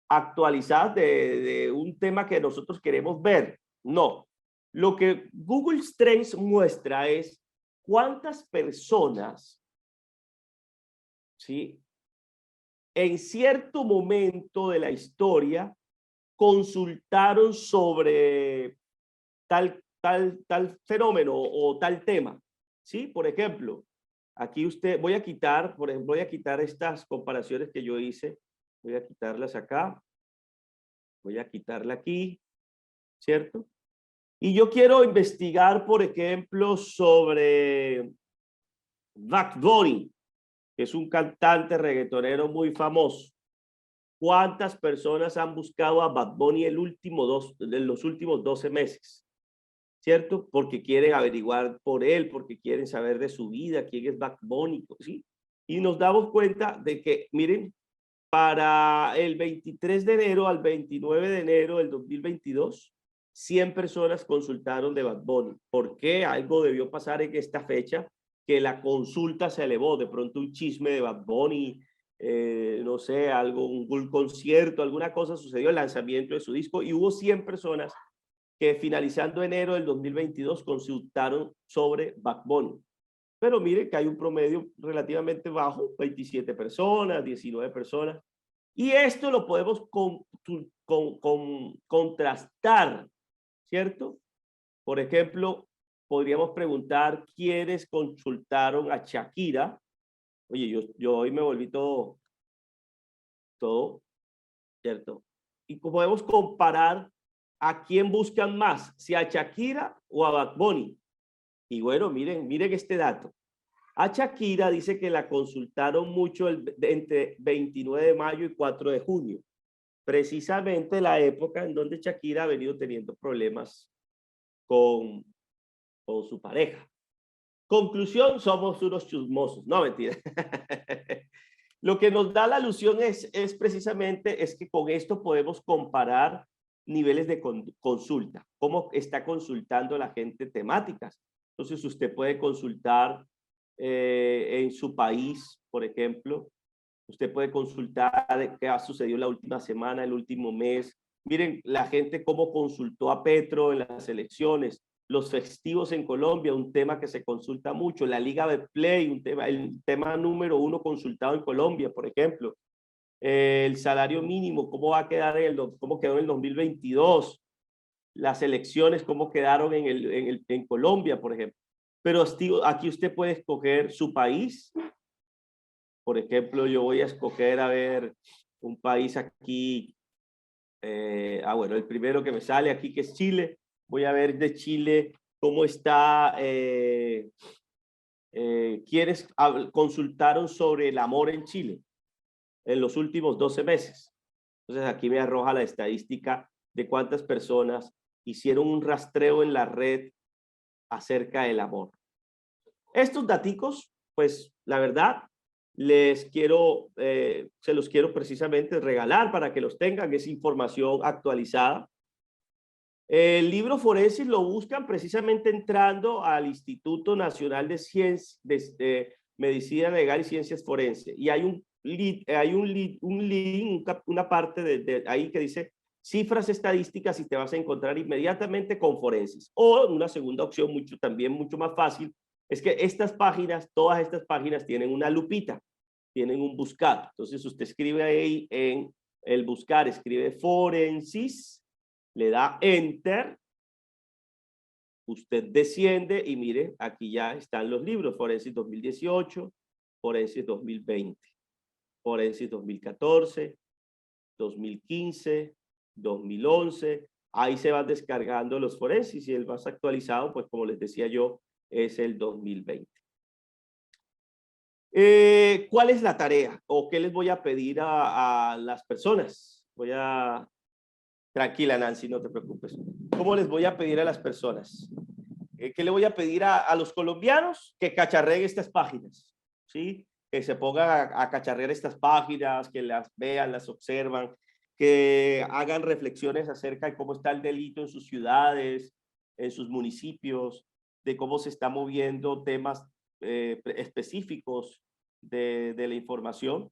actualizadas de un tema que nosotros queremos ver, no. Lo que Google Trends muestra es cuántas personas, ¿sí?, en cierto momento de la historia consultaron sobre tal fenómeno o tal tema, ¿sí? Por ejemplo, aquí voy a quitar, por ejemplo, voy a quitar estas comparaciones que yo hice, voy a quitarlas acá, voy a quitarla aquí, ¿cierto? Y yo quiero investigar, por ejemplo, sobre Bad Bunny, que es un cantante reggaetonero muy famoso. ¿Cuántas personas han buscado a Bad Bunny en los últimos 12 meses? ¿Cierto? Porque quieren averiguar por él, porque quieren saber de su vida, quién es Bad Bunny, ¿sí? Y nos damos cuenta de que, miren, para el 23 de enero al 29 de enero del 2022, 100 personas consultaron de Bad Bunny. ¿Por qué? Algo debió pasar en esta fecha, que la consulta se elevó, de pronto un chisme de Bad Bunny, no sé, un concierto, alguna cosa sucedió, el lanzamiento de su disco, y hubo 100 personas que finalizando enero del 2022 consultaron sobre Bad Bunny. Pero miren que hay un promedio relativamente bajo, 27 personas, 19 personas. Y esto lo podemos contrastar, ¿cierto? Por ejemplo, podríamos preguntar quiénes consultaron a Shakira. Oye, yo hoy me volví todo, ¿cierto? Y podemos comparar a quién buscan más, si a Shakira o a Bad Bunny. Y bueno, miren este dato. A Shakira dice que la consultaron mucho entre 29 de mayo y 4 de junio. Precisamente la época en donde Shakira ha venido teniendo problemas con su pareja. Conclusión, somos unos chismosos. No, mentira. Lo que nos da la alusión es precisamente que con esto podemos comparar niveles de consulta, cómo está consultando la gente temáticas. Entonces usted puede consultar en su país, por ejemplo, usted puede consultar qué ha sucedido la última semana, el último mes. Miren, la gente cómo consultó a Petro en las elecciones, los festivos en Colombia, un tema que se consulta mucho, la Liga de Play, el tema número 1 consultado en Colombia, por ejemplo. El salario mínimo, cómo va a quedar cómo quedó en el 2022, las elecciones, cómo quedaron en Colombia, por ejemplo. pero aquí usted puede escoger su país. Por ejemplo, yo voy a escoger, a ver, un país aquí. Bueno, el primero que me sale aquí, que es Chile. Voy a ver de Chile cómo está. ¿Quiénes consultaron sobre el amor en Chile en los últimos 12 meses? Entonces aquí me arroja la estadística de cuántas personas hicieron un rastreo en la red acerca del amor. Estos daticos, pues la verdad, se los quiero precisamente regalar para que los tengan, es información actualizada. El libro forense lo buscan precisamente entrando al Instituto Nacional de Ciencias, de Medicina Legal y Ciencias Forenses. Y hay un link, una parte de ahí que dice cifras estadísticas y te vas a encontrar inmediatamente con forenses. O una segunda opción, también mucho más fácil, es que estas páginas, todas estas páginas tienen una lupita, tienen un buscar. Entonces usted escribe ahí en el buscar, escribe forensis, le da enter, usted desciende y mire, aquí ya están los libros, Forensis 2018, Forensis 2020, Forensis 2014, 2015, 2011, ahí se van descargando los forensis y el más actualizado, pues como les decía yo, es el 2020. ¿Cuál es la tarea o qué les voy a pedir a las personas? Tranquila, Nancy, no te preocupes. ¿Cómo les voy a pedir a las personas? ¿Qué le voy a pedir a los colombianos? Que cacharreen estas páginas, ¿sí? Que se pongan a cacharrear estas páginas, que las vean, las observan, que hagan reflexiones acerca de cómo está el delito en sus ciudades, en sus municipios, de cómo se está moviendo temas específicos de la información.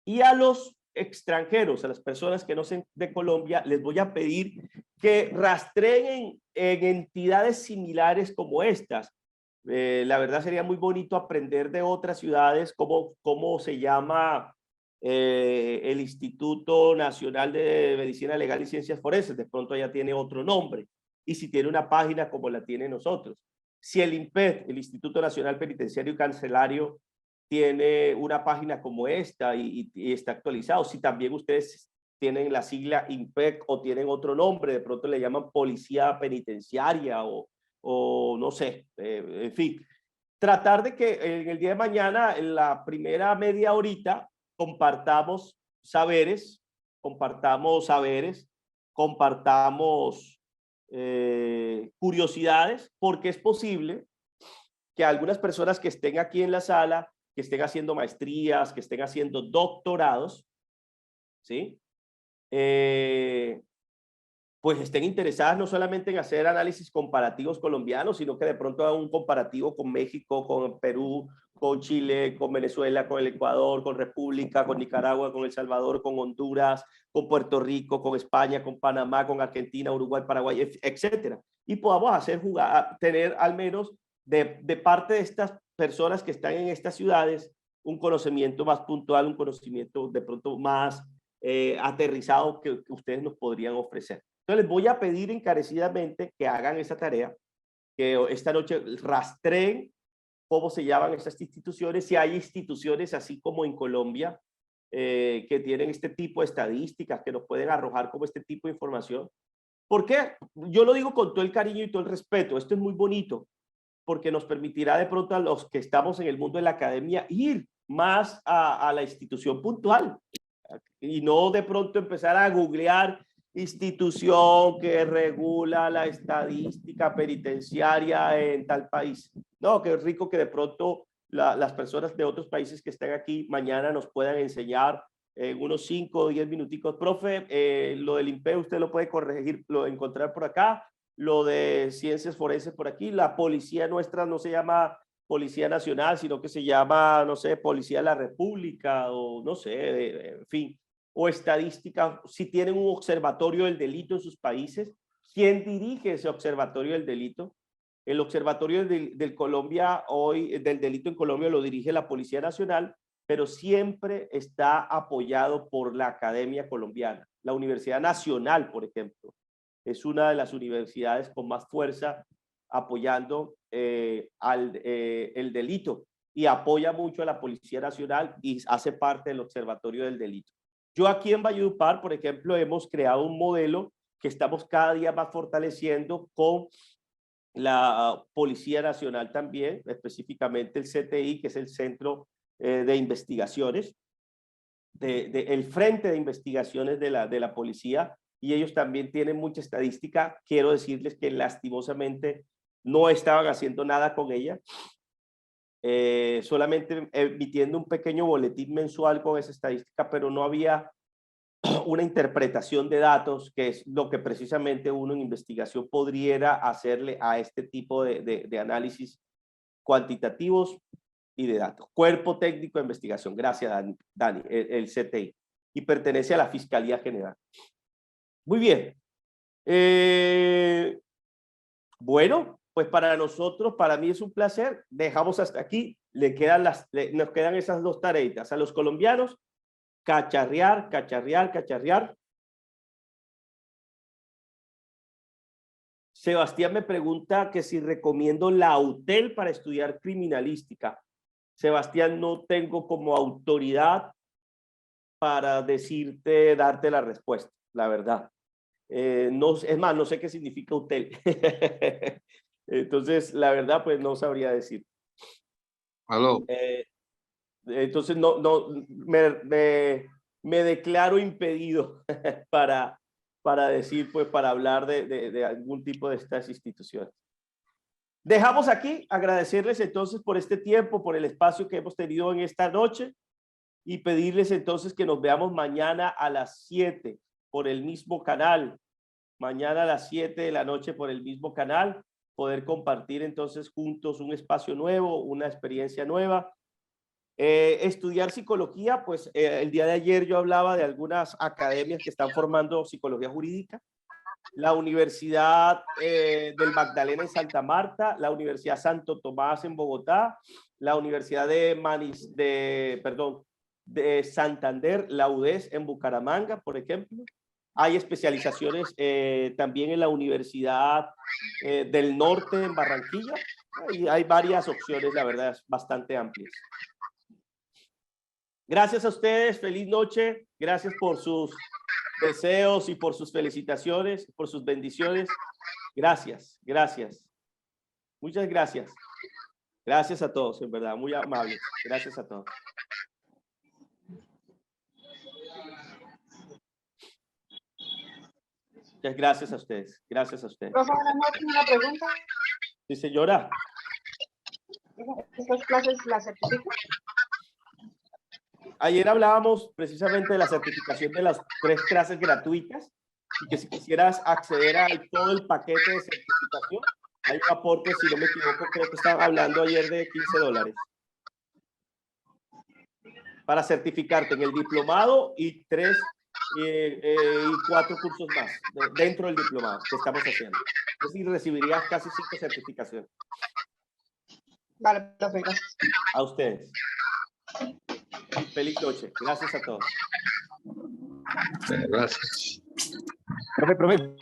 Y a los extranjeros, a las personas que no son de Colombia, les voy a pedir que rastreen en entidades similares como estas. La verdad sería muy bonito aprender de otras ciudades cómo se llama el Instituto Nacional de Medicina Legal y Ciencias Forenses. De pronto ya tiene otro nombre. Y si tiene una página como la tiene nosotros. Si el INPEC, el Instituto Nacional Penitenciario y Carcelario, tiene una página como esta y está actualizado. Si también ustedes tienen la sigla INPEC o tienen otro nombre, de pronto le llaman Policía Penitenciaria o no sé, en fin. Tratar de que en el día de mañana, en la primera media horita, compartamos saberes, compartamos curiosidades, porque es posible que algunas personas que estén aquí en la sala, que estén haciendo maestrías, que estén haciendo doctorados, ¿sí? Pues estén interesadas no solamente en hacer análisis comparativos colombianos, sino que de pronto hagan un comparativo con México, con Perú, con Chile, con Venezuela, con el Ecuador, con República, con Nicaragua, con El Salvador, con Honduras, con Puerto Rico, con España, con Panamá, con Argentina, Uruguay, Paraguay, etcétera. Y podamos tener al menos de parte de estas personas que están en estas ciudades un conocimiento más puntual, un conocimiento de pronto más aterrizado que ustedes nos podrían ofrecer. Entonces les voy a pedir encarecidamente que hagan esa tarea, que esta noche rastreen cómo se llaman estas instituciones, si hay instituciones así como en Colombia que tienen este tipo de estadísticas, que nos pueden arrojar como este tipo de información. ¿Por qué? Yo lo digo con todo el cariño y todo el respeto, esto es muy bonito, porque nos permitirá de pronto a los que estamos en el mundo de la academia ir más a la institución puntual y no de pronto empezar a googlear institución que regula la estadística penitenciaria en tal país. No, qué rico que de pronto las personas de otros países que están aquí mañana nos puedan enseñar unos 5 o 10 minuticos. Profe, lo del INPE usted lo puede corregir, lo encontrar por acá, lo de ciencias forenses por aquí, la policía nuestra no se llama Policía Nacional, sino que se llama, no sé, Policía de la República o no sé, en fin, o estadística, si tienen un observatorio del delito en sus países, ¿quién dirige ese observatorio del delito? El observatorio del delito en Colombia lo dirige la Policía Nacional, pero siempre está apoyado por la Academia Colombiana. La Universidad Nacional, por ejemplo, es una de las universidades con más fuerza apoyando el delito y apoya mucho a la Policía Nacional y hace parte del Observatorio del Delito. Yo aquí en Valledupar, por ejemplo, hemos creado un modelo que estamos cada día más fortaleciendo con la Policía Nacional también, específicamente el CTI, que es el Centro de Investigaciones, el Frente de Investigaciones de la Policía, y ellos también tienen mucha estadística. Quiero decirles que lastimosamente no estaban haciendo nada con ella, solamente emitiendo un pequeño boletín mensual con esa estadística, pero no había una interpretación de datos, que es lo que precisamente uno en investigación podría hacerle a este tipo de análisis cuantitativos y de datos. Cuerpo Técnico de Investigación. Gracias, Dani, el CTI. Y pertenece a la Fiscalía General. Muy bien. Bueno, pues para nosotros, para mí es un placer. Dejamos hasta aquí. Nos quedan esas dos tareitas. A los colombianos, cacharrear, cacharrear, cacharrear. Sebastián me pregunta que si recomiendo la UTEL para estudiar criminalística. Sebastián, no tengo como autoridad para darte la respuesta, la verdad. No, es más, no sé qué significa UTEL. Entonces, la verdad, pues no sabría decir. Aló. Entonces, me declaro impedido para decir, pues, para hablar de algún tipo de estas instituciones. Dejamos aquí, agradecerles entonces por este tiempo, por el espacio que hemos tenido en esta noche y pedirles entonces que nos veamos mañana a las 7 por el mismo canal. Mañana a las 7 de la noche por el mismo canal, poder compartir entonces juntos un espacio nuevo, una experiencia nueva. Estudiar psicología, pues el día de ayer yo hablaba de algunas academias que están formando psicología jurídica. La Universidad del Magdalena en Santa Marta, la Universidad Santo Tomás en Bogotá, la Universidad de Santander, la UDES en Bucaramanga, por ejemplo. Hay especializaciones también en la Universidad del Norte en Barranquilla. Hay varias opciones, la verdad, es bastante amplias. Gracias a ustedes, feliz noche, gracias por sus deseos y por sus felicitaciones, por sus bendiciones. Gracias, gracias. Muchas gracias. Gracias a todos, en verdad, muy amables. Gracias a todos. Muchas gracias a ustedes. Gracias a ustedes. Profe, buenas noches, una pregunta. Sí, señora. ¿Estas clases las certifican? Ayer hablábamos precisamente de la certificación de las 3 clases gratuitas y que si quisieras acceder a todo el paquete de certificación, hay un aporte, si no me equivoco, creo que estaban hablando ayer de $15 para certificarte en el diplomado y 3 y 4 cursos más dentro del diplomado que estamos haciendo. Es decir, recibirías casi 5 certificaciones. Vale, profe, gracias. A ustedes. Feliz noche. Gracias a todos. Gracias. Profe.